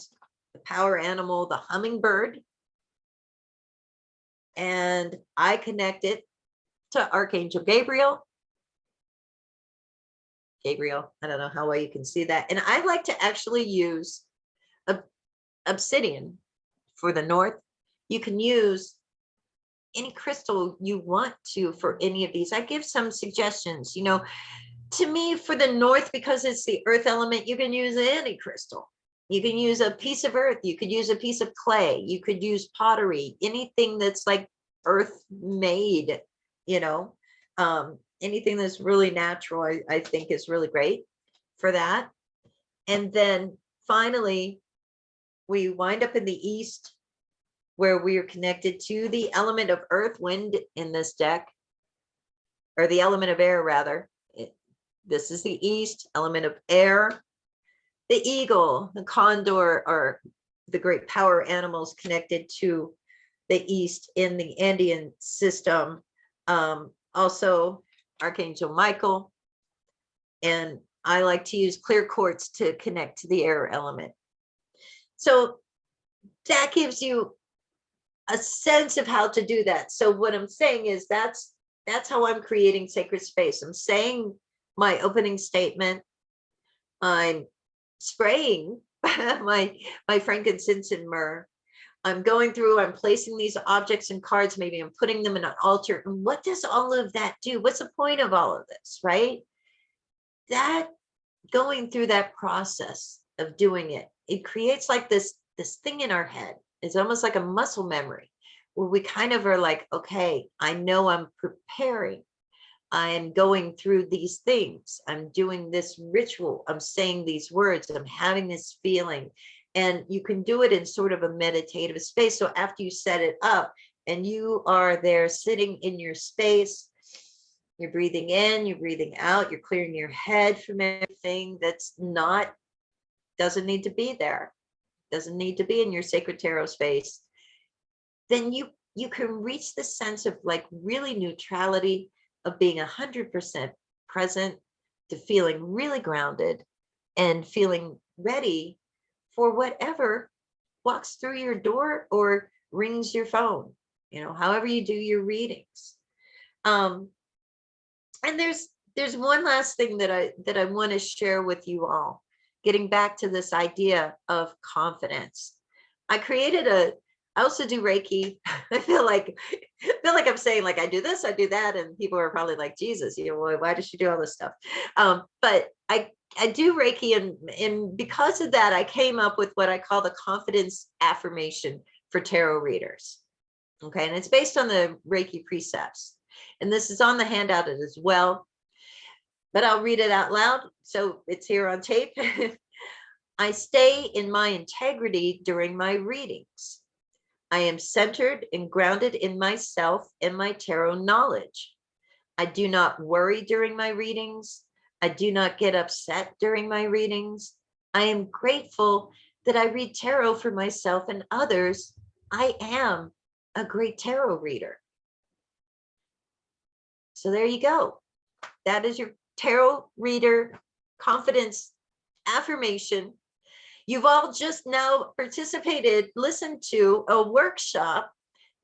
the power animal, the hummingbird. And I connect it to Archangel Gabriel. Gabriel, I don't know how well you can see that. And I like to actually use obsidian for the north. You can use any crystal you want to for any of these. I give some suggestions, to me, for the north, because it's the earth element, you can use any crystal. You can use a piece of earth. You could use a piece of clay. You could use pottery, anything that's like earth made, anything that's really natural, I think is really great for that. And then finally, we wind up in the east, where we are connected to the element of earth, wind in this deck, or the element of air, rather. This is the east, element of air. The eagle, the condor are the great power animals connected to the east in the Andean system. Also, Archangel Michael. And I like to use clear quartz to connect to the air element. So that gives you a sense of how to do that. So what I'm saying is that's how I'm creating sacred space. I'm saying my opening statement. I'm spraying my frankincense and myrrh. I'm going through, I'm placing these objects and cards, maybe I'm putting them in an altar. And what does all of that do? What's the point of all of this, right? That going through that process of doing it, it creates like this thing in our head. It's almost like a muscle memory where we kind of are like, okay, I know I'm preparing. I am going through these things. I'm doing this ritual. I'm saying these words. I'm having this feeling. And you can do it in sort of a meditative space. So after you set it up and you are there sitting in your space, you're breathing in, you're breathing out, you're clearing your head from everything that's doesn't need to be there, doesn't need to be in your sacred tarot space. Then you can reach the sense of like really neutrality, of being 100% present, to feeling really grounded and feeling ready for whatever walks through your door or rings your phone, however you do your readings. And there's one last thing that I want to share with you all, getting back to this idea of confidence. I also do Reiki. I feel like I'm saying like I do this, I do that, and people are probably like, Jesus, why does she do all this stuff? But I do Reiki, and because of that, I came up with what I call the confidence affirmation for tarot readers. Okay, and it's based on the Reiki precepts, and this is on the handout as well, but I'll read it out loud so it's here on tape. I stay in my integrity during my readings. I am centered and grounded in myself and my tarot knowledge. I do not worry during my readings. I do not get upset during my readings. I am grateful that I read tarot for myself and others. I am a great tarot reader. So there you go. That is your tarot reader confidence affirmation. You've all just now listened to a workshop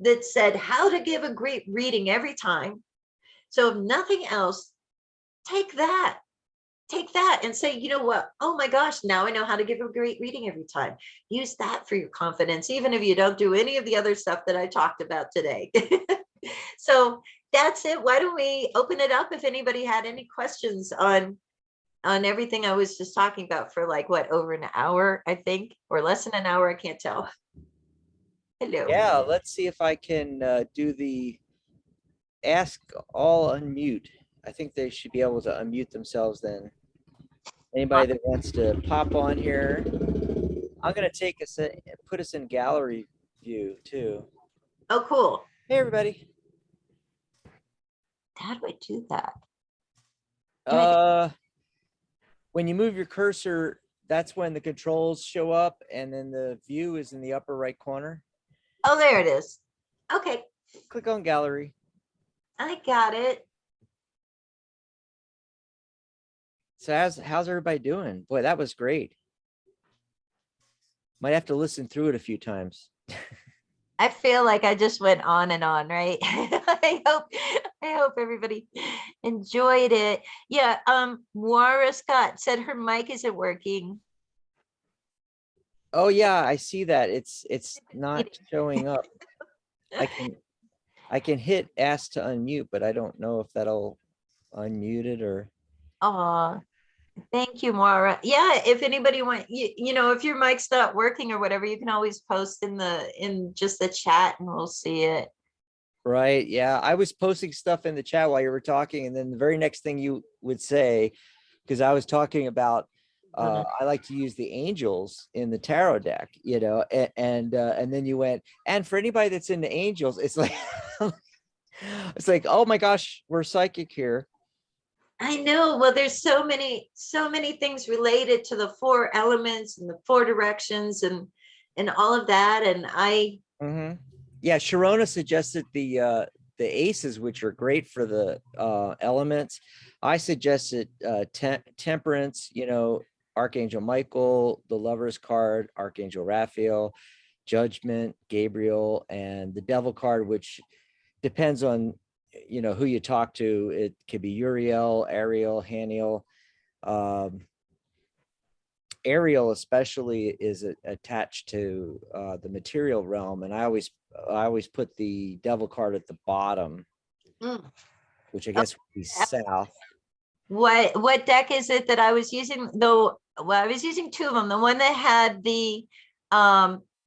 that said how to give a great reading every time. So if nothing else, take that and say, you know what? Oh my gosh, now I know how to give a great reading every time. Use that for your confidence, even if you don't do any of the other stuff that I talked about today. So that's it. Why don't we open it up if anybody had any questions on everything I was just talking about for like over an hour, I think, or less than an hour. I can't tell. Hello. Yeah, let's see if I can do the ask all unmute. I think they should be able to unmute themselves then. Anybody that wants to pop on here. I'm going to put us in gallery view too. Oh, cool. Hey, everybody. How do I do that? When you move your cursor, that's when the controls show up, and then the view is in the upper right corner. Oh, there it is. Okay, Click on gallery. I got it. So how's everybody doing? Boy, that was great. Might have to listen through it a few times. I feel like I just went on and on, right? I hope everybody enjoyed it. Yeah, Moira Scott said her mic isn't working. Oh yeah, I see that. It's not showing up. I can hit ask to unmute, but I don't know if that'll unmute it or Oh, thank you, Moira. Yeah, if anybody if your mic's not working or whatever, you can always post in just the chat and we'll see it. right. Yeah, I was posting stuff in the chat while you were talking, and then the very next thing you would say, because I was talking about I like to use the angels in the tarot deck, and then you went, and for anybody that's into angels, it's like it's like, oh my gosh, we're psychic here. I know. Well, there's so many things related to the four elements and the four directions and all of that. And Yeah, Sharona suggested the aces, which are great for the elements. I suggested temperance, Archangel Michael, the Lover's card, Archangel Raphael, Judgment, Gabriel, and the Devil card, which depends on who you talk to. It could be Uriel, Ariel, Haniel. Ariel especially is attached to the material realm, and I always put the devil card at the bottom, mm, which I guess would be south. what deck is it that I was using? Though, well, I was using two of them. The one that had the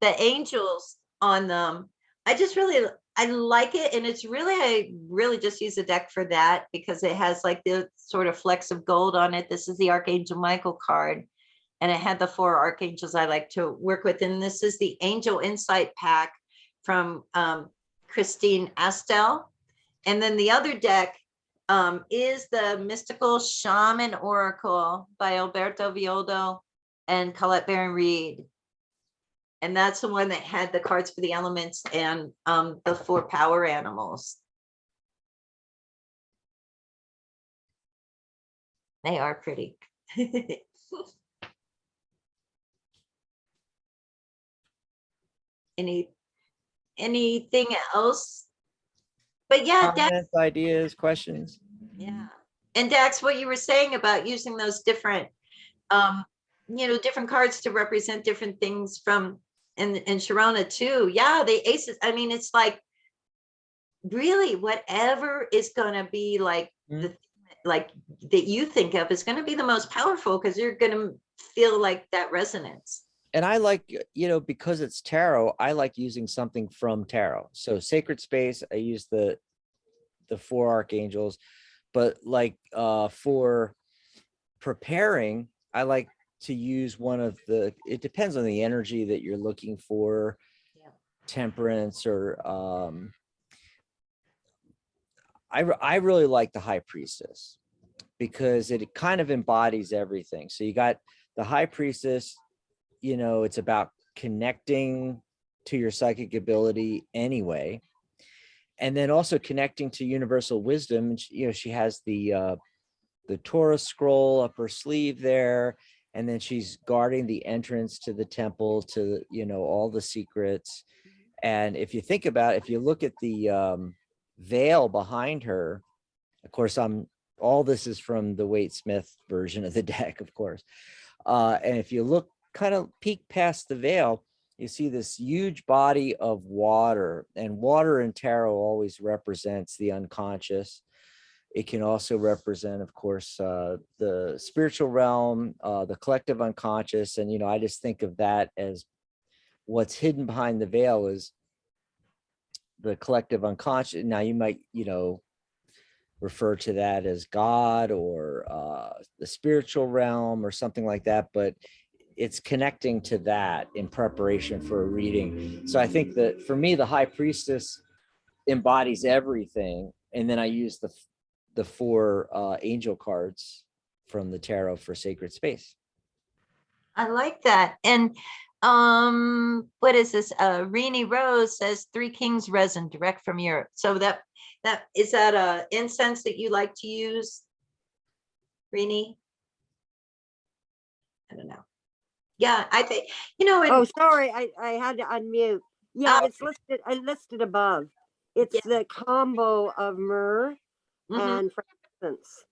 angels on them. I like it, and I really just use the deck for that because it has like the sort of flecks of gold on it. This is the Archangel Michael card, and it had the four archangels I like to work with. And this is the Angel Insight pack from Christine Astel. And then the other deck is the Mystical Shaman Oracle by Alberto Viodo and Colette Baron Reed. And that's the one that had the cards for the elements and the four power animals. They are pretty. Anything else? But yeah, Dax, Comments, ideas, questions. yeah. And Dax, what you were saying about using those different different cards to represent different things from and Sharona too. Yeah, the aces. I mean, it's like really whatever is gonna be like like that you think of is gonna be the most powerful because you're gonna feel like that resonance. And I like, because it's tarot, I like using something from tarot. So Sacred Space, I use the four archangels, but like for preparing, I like to use one of it depends on the energy that you're looking for. Yeah. Temperance or I really like the High Priestess because it kind of embodies everything. So you got the High Priestess, it's about connecting to your psychic ability anyway, and then also connecting to universal wisdom. She has the Torah scroll up her sleeve there, and then she's guarding the entrance to the temple to all the secrets. And if you think about it, if you look at the veil behind her, of course, all this is from the Waite Smith version of the deck, of course. And if you look, kind of peek past the veil, you see this huge body of water, and water in tarot always represents the unconscious. It can also represent, of course, the spiritual realm, the collective unconscious. And, I just think of that as what's hidden behind the veil is the collective unconscious. Now you might, refer to that as God or the spiritual realm or something like that, but it's connecting to that in preparation for a reading. So I think that for me, the High Priestess embodies everything. And then I use the four angel cards from the tarot for Sacred Space. I like that. And What is this? Renee Rose says Three Kings resin direct from Europe. So that is that a incense that you like to use, Renee? I don't know. Yeah, I think, Oh, sorry, I had to unmute. Yeah, oh, it's listed, I listed above. It's yeah. the combo of myrrh Mhm. and frankincense.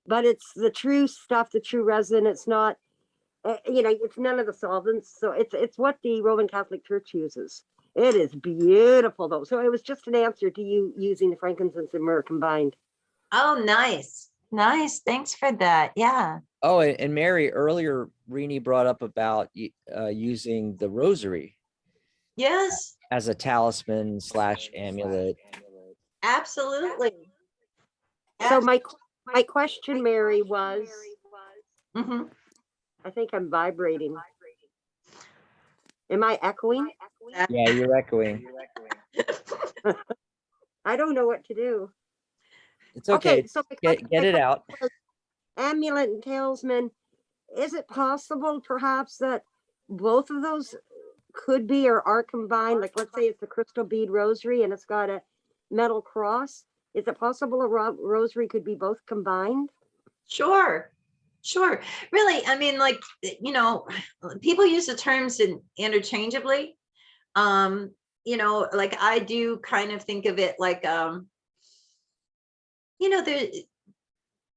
But it's the true stuff, the true resin. It's not, it's none of the solvents. So it's what the Roman Catholic Church uses. It is beautiful though. So it was just an answer to you using the frankincense and myrrh combined. Oh, nice. Nice. Thanks for that. Yeah. Oh, and Mary, earlier, Rini brought up about using the rosary Yes, as a talisman slash amulet. absolutely. So my question, Mary, was, Mhm. I think I'm vibrating. Am I echoing? Yeah, you're echoing. I don't know what to do. It's okay. So Get it out. amulet and talisman, is it possible perhaps that both of those could be or are combined? Like, let's say it's a crystal bead rosary and it's got a metal cross. Is it possible a rosary could be both combined? Sure. Sure. Really, I mean, like, people use the terms interchangeably. Like I do kind of think of it like, there,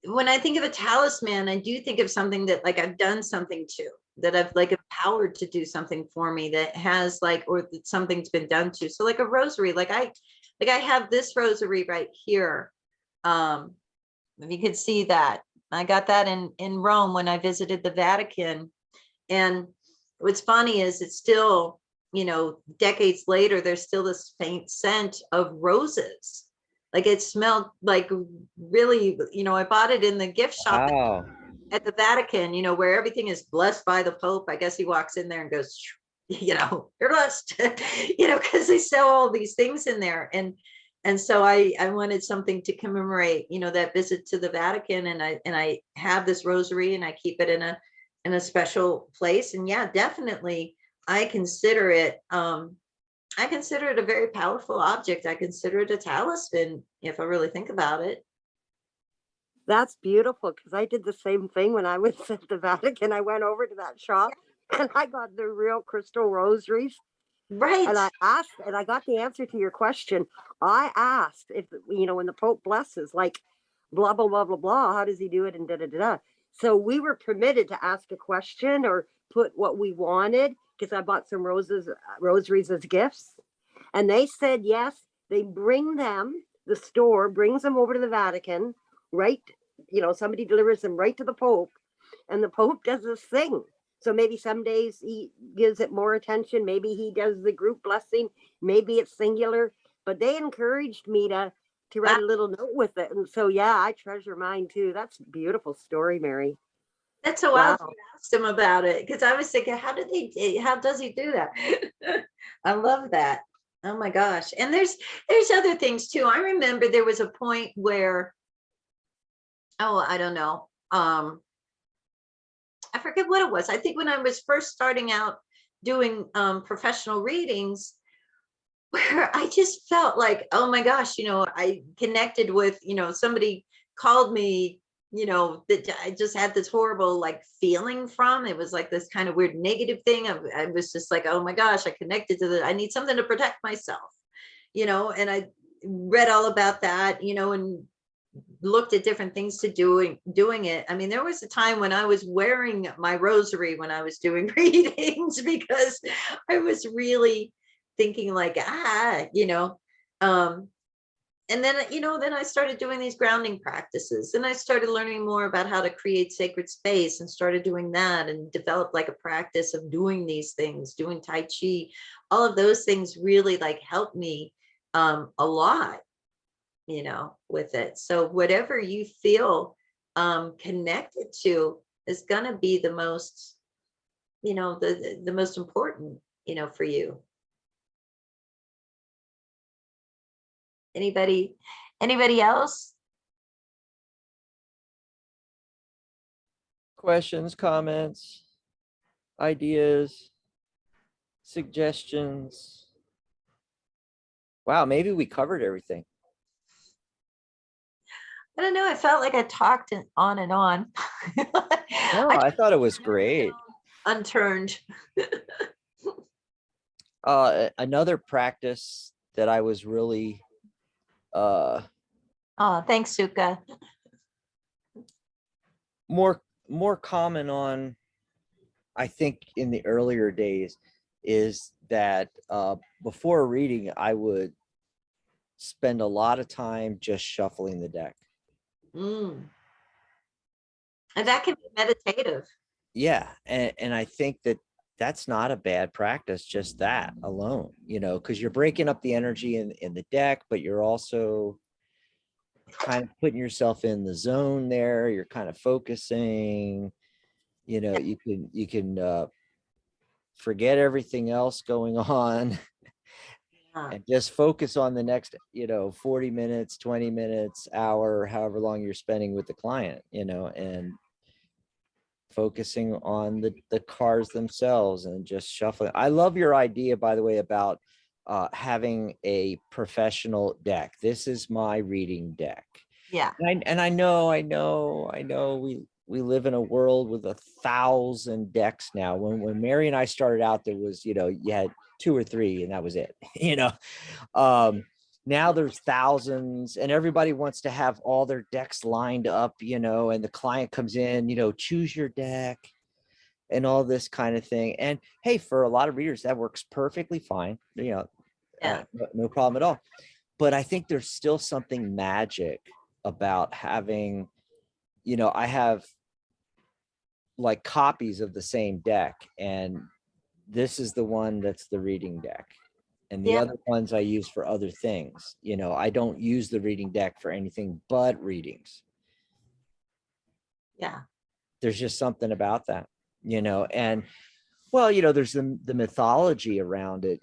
when I think of a talisman, I do think of something that like I've done something to, that I've like empowered to do something for me that has like, or that something's been done to. So like a rosary, like I have this rosary right here. If you could see that, I got that in Rome when I visited the Vatican. And what's funny is it's still, decades later, there's still this faint scent of roses. Like it smelled like really, I bought it in the gift shop Wow. at the Vatican, where everything is blessed by the Pope. I guess he walks in there and goes, you're blessed, because they sell all these things in there. And so I wanted something to commemorate, that visit to the Vatican. And I have this rosary and I keep it in a special place. And yeah, definitely I consider it a very powerful object. I consider it a talisman if I really think about it. That's beautiful because I did the same thing when I was at the Vatican. I went over to that shop and I got the real crystal rosaries. Right. And I asked, and I got the answer to your question. I asked if, when the Pope blesses, like, blah, blah, blah, blah, blah, how does he do it? And da, da, da, da. So we were permitted to ask a question or put what we wanted because I bought some rosaries as gifts. And they said, yes, they bring them, the store brings them over to the Vatican, right? Somebody delivers them right to the Pope, and the Pope does this thing. So maybe some days he gives it more attention. Maybe he does the group blessing. Maybe it's singular. But they encouraged me to write a little note with it. And so, yeah, I treasure mine too. That's a beautiful story, Mary. That's so wild. Wow. You asked him about it because I was thinking, how does he do that? I love that. Oh my gosh. And there's other things too. I remember there was a point where, oh, I don't know. I forget what it was. I think when I was first starting out doing professional readings, where I just felt like, oh my gosh, I connected with, somebody called me, that I just had this horrible like feeling from. It was like this kind of weird negative thing. I was just like, oh my gosh, I connected to I need something to protect myself, and I read all about that, and looked at different things to doing it. I mean, there was a time when I was wearing my rosary when I was doing readings because I was really thinking like, um, and then, then I started doing these grounding practices and I started learning more about how to create sacred space and started doing that and developed like a practice of doing these things, doing Tai Chi. All of those things really like helped me a lot, with it. So whatever you feel connected to is going to be the most, the most important, for you. Anybody else? Questions, comments, ideas? suggestions. Wow, maybe we covered everything. I don't know. I felt like I talked on and on. No, I thought it was great. Unturned. Another practice that I was really uh Oh, thanks, Suka. more common on, I think in the earlier days, is that before reading, I would spend a lot of time just shuffling the deck. Mm. And that can be meditative. Yeah, and I think that that's not a bad practice, just that alone, because you're breaking up the energy in the deck, but you're also kind of putting yourself in the zone there. You're kind of focusing, you can forget everything else going on Yeah. and just focus on the next 40 minutes, 20 minutes, hour, however long you're spending with the client, and focusing on the cards themselves and just shuffling. I love your idea, by the way, about having a professional deck. This is my reading deck. Yeah. And I know we live in a world with 1,000 decks now. When Mary and I started out, there was, you had 2 or 3 and that was it. Now there's thousands and everybody wants to have all their decks lined up, and the client comes in, choose your deck and all this kind of thing. And hey, for a lot of readers, that works perfectly fine. Yeah. No problem at all. But I think there's still something magic about having, I have like copies of the same deck, and this is the one that's the reading deck. And the Yeah. other ones I use for other things. I don't use the reading deck for anything but readings. Yeah. There's just something about that, and well, there's the mythology around it.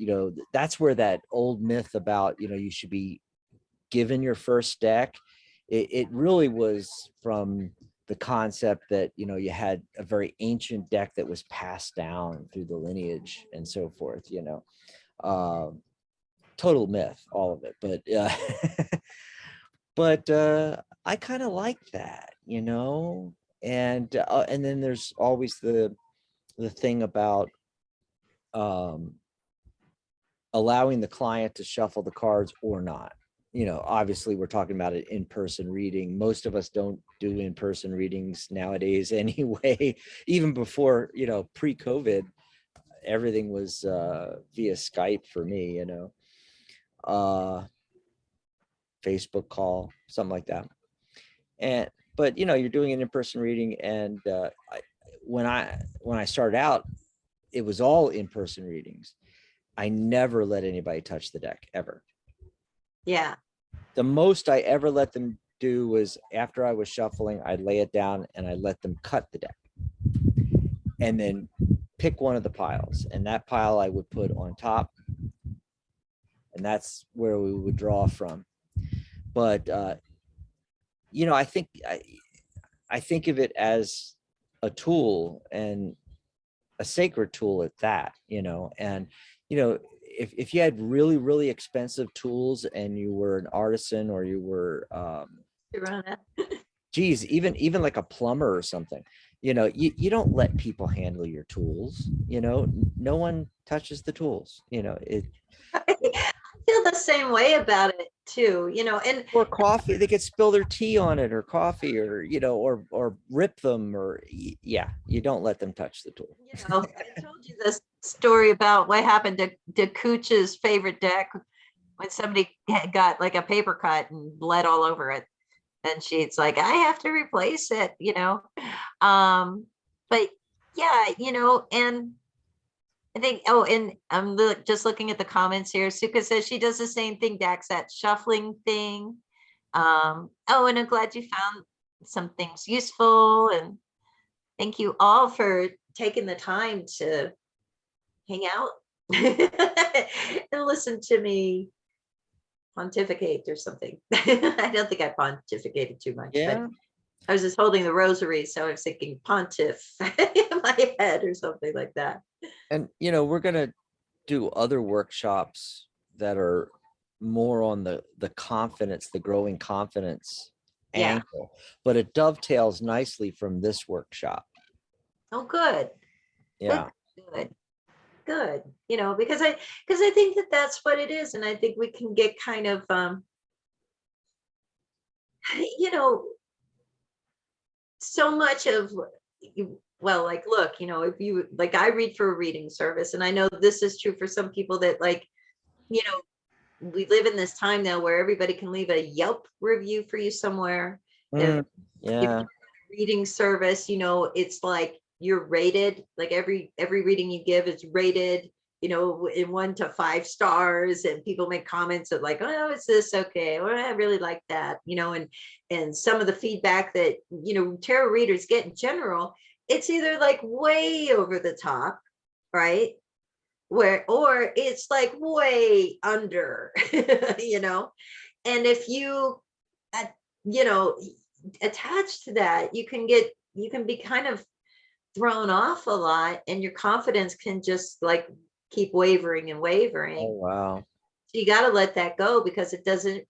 That's where that old myth about, you should be given your first deck. It really was from the concept that, you had a very ancient deck that was passed down through the lineage and so forth, total myth, all of it. But I kind of like that, and then there's always the thing about allowing the client to shuffle the cards or not. Obviously we're talking about an in-person reading. Most of us don't do in-person readings nowadays anyway. Even before, pre-COVID, everything was via Skype for me, Facebook call, something like that. But you're doing an in-person reading, and when I started out, it was all in-person readings. I never let anybody touch the deck ever. Yeah. The most I ever let them do was, after I was shuffling, I'd lay it down and I let them cut the deck and then pick one of the piles, and that pile I would put on top, and that's where we would draw from. But I think of it as a tool, and a sacred tool at that, and if you had really, really expensive tools and you were an artisan, or you were geez, even like a plumber or something, you don't let people handle your tools. No one touches the tools. I feel the same way about it too, and Or coffee, they could spill their tea on it, or coffee, or or rip them, or yeah, you don't let them touch the tool. I told you this story about what happened to Cooch's favorite deck when somebody got like a paper cut and bled all over it. And she's like, I have to replace it, but yeah, and I think, and I'm just looking at the comments here. Suka says she does the same thing, Dax, that shuffling thing. And I'm glad you found some things useful. And thank you all for taking the time to hang out and listen to me pontificate or something. I don't think I pontificated too much, Yeah. but I was just holding the rosary, so I was thinking pontiff in my head or something like that. And we're gonna do other workshops that are more on the confidence, the growing confidence Yeah. angle, but it dovetails nicely from this workshop. Oh, good. Yeah. Good. Good. You know, because I think that that's what it is. And I think we can get kind of, you know, so much of, well, like, look, you know, if you, like, I read for a reading service, and I know this is true for some people that, like, you know, we live in this time now where everybody can leave a Yelp review for you somewhere. If Mm, yeah. reading service, you know, it's like you're rated, like every reading you give is rated, you know, in 1 to 5 stars, and people make comments of like, oh, is this okay, or I really like that, you know, and some of the feedback that, you know, tarot readers get in general, it's either like way over the top, right, where, or it's like way under, you know, and if you, uh, you know, attached to that, you can be kind of thrown off a lot, and your confidence can just like keep wavering and Oh, wavering. wow. So you got to let that go, because it doesn't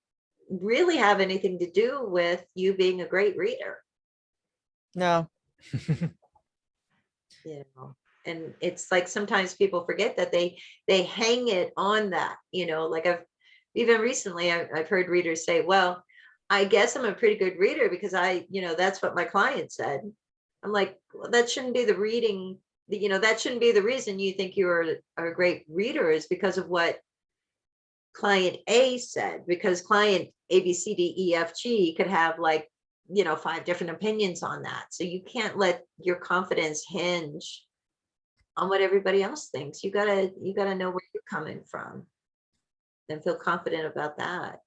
really have anything to do with you being a great reader, No. you know. And it's like sometimes people forget that they hang it on that, you know, like I've even recently I've heard readers say, well, I guess I'm a pretty good reader because I, you know, that's what my client said. I'm like, well, that shouldn't be the reading, you know, that shouldn't be the reason you think are a great reader, is because of what client A said, because client A, B, C, D, E, F, G could have like, you know, 5 different opinions on that. So you can't let your confidence hinge on what everybody else thinks. You gotta know where you're coming from and feel confident about that.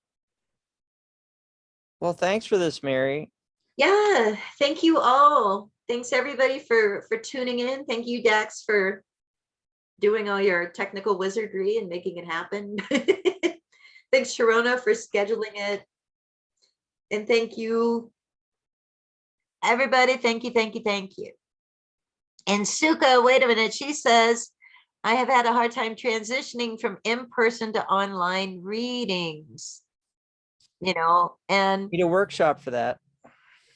Well, thanks for this, Mary. Yeah, thank you all. Thanks everybody for tuning in. Thank you, Dax, for doing all your technical wizardry and making it happen. Thanks, Sharona, for scheduling it. And thank you, everybody. Thank you, thank you, thank you. And Suka, wait a minute. She says, I have had a hard time transitioning from in-person to online readings, you know, and Need a workshop for that.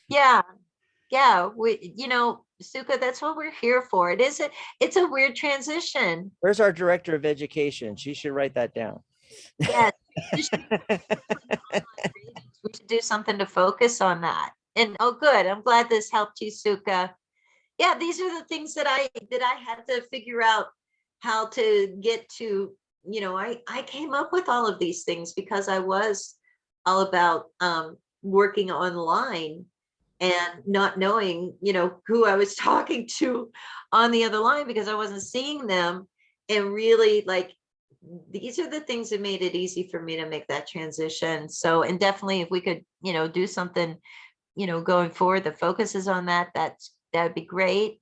yeah, we, you know, Suka, that's what we're here for. It's a weird transition. Where's our director of education? She should write that down. Yes. We should do something to focus on that. And oh, good. I'm glad this helped you, Suka. Yeah, these are the things that I had to figure out how to get to. You know, I came up with all of these things because I was all about working online and not knowing, you know, who I was talking to on the other line, because I wasn't seeing them. And really, like, these are the things that made it easy for me to make that transition. So, and definitely if we could, you know, do something, you know, going forward that focuses on that, that'd be great.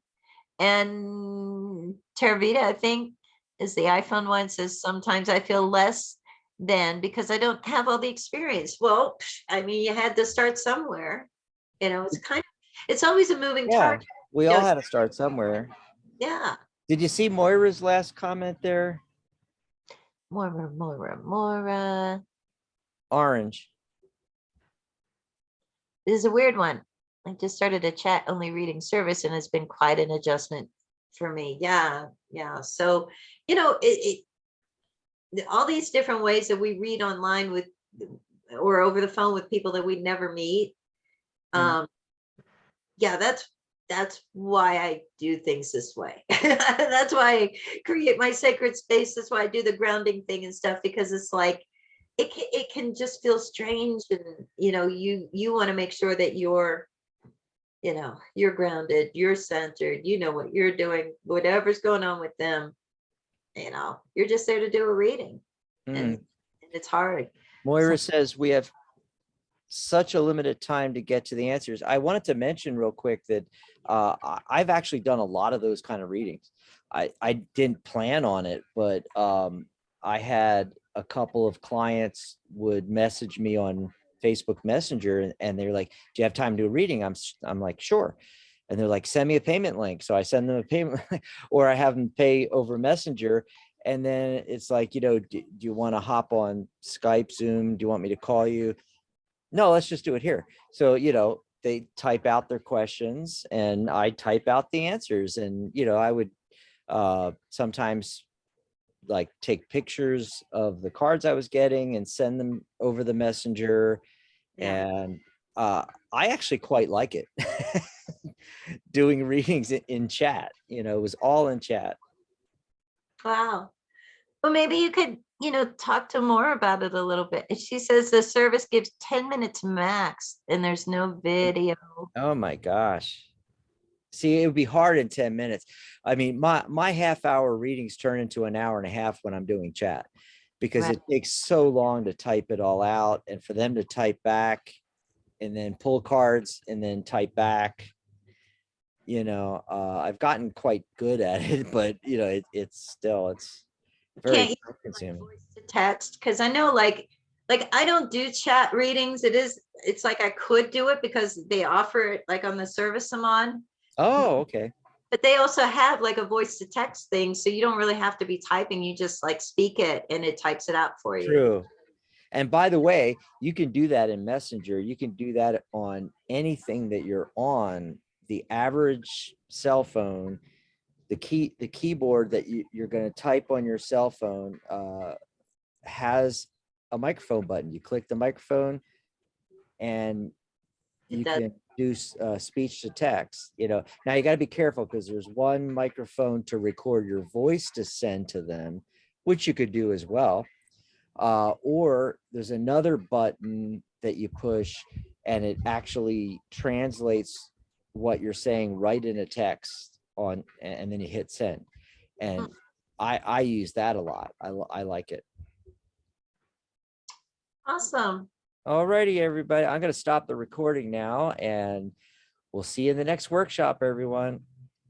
And Teravita, I think, is the iPhone one, says sometimes I feel less than because I don't have all the experience. Well, I mean, you had to start somewhere. You know, it's always a moving Yeah, target. we You all know, had to start somewhere. yeah. Did you see Moira's last comment there? More. Orange. This is a weird one. I just started a chat only reading service, and it's been quite an adjustment for me. Yeah. So, you know, all these different ways that we read online with or over the phone with people that we never meet. Mhm. Yeah, that's why I do things this way. That's why I create my sacred space. That's why I do the grounding thing and stuff, because it's like it can just feel strange, and you know, you want to make sure that you're, you know, you're grounded, you're centered, you know what you're doing, whatever's going on with them, you know, you're just there to do a reading. and, Mm. and it's hard. Moira says we have such a limited time to get to the answers. I wanted to mention real quick that I've actually done a lot of those kind of readings. I didn't plan on it, but I had a couple of clients would message me on Facebook Messenger, and they're like, "Do you have time to do a reading?" I'm like, "Sure." And they're like, "Send me a payment link." So I send them a payment, or I have them pay over Messenger. And then it's like, do you want to hop on Skype, Zoom? Do you want me to call you? No, let's just do it here. So, they type out their questions and I type out the answers. And, I would sometimes like take pictures of the cards I was getting and send them over the messenger. Yeah. And I actually quite like it. Doing readings in chat, it was all in chat. Wow. Well, maybe you could, talk to more about it a little bit. And she says the service gives 10 minutes max and there's no video. Oh my gosh. See, it would be hard in 10 minutes. I mean, my half-hour readings turn into an hour and a half when I'm doing chat, because Right. it takes so long to type it all out and for them to type back and then pull cards and then type back. I've gotten quite good at it, but it's very Can't you like consuming. voice to text? Because I know like I don't do chat readings. It's like I could do it because they offer it like on the service I'm on. Oh, okay. But they also have like a voice to text thing. So you don't really have to be typing. You just like speak it and it types it out for you. True. And by the way, you can do that in Messenger. You can do that on anything that you're on. The average cell phone, the keyboard that you're going to type on your cell phone has a microphone button. You click the microphone and It you does. can do speech to text. Now you got to be careful because there's one microphone to record your voice to send to them, which you could do as well. Or there's another button that you push and it actually translates what you're saying right in a text and then you hit send. And I use that a lot. I like it. Awesome. Alrighty, everybody. I'm going to stop the recording now and we'll see you in the next workshop, everyone.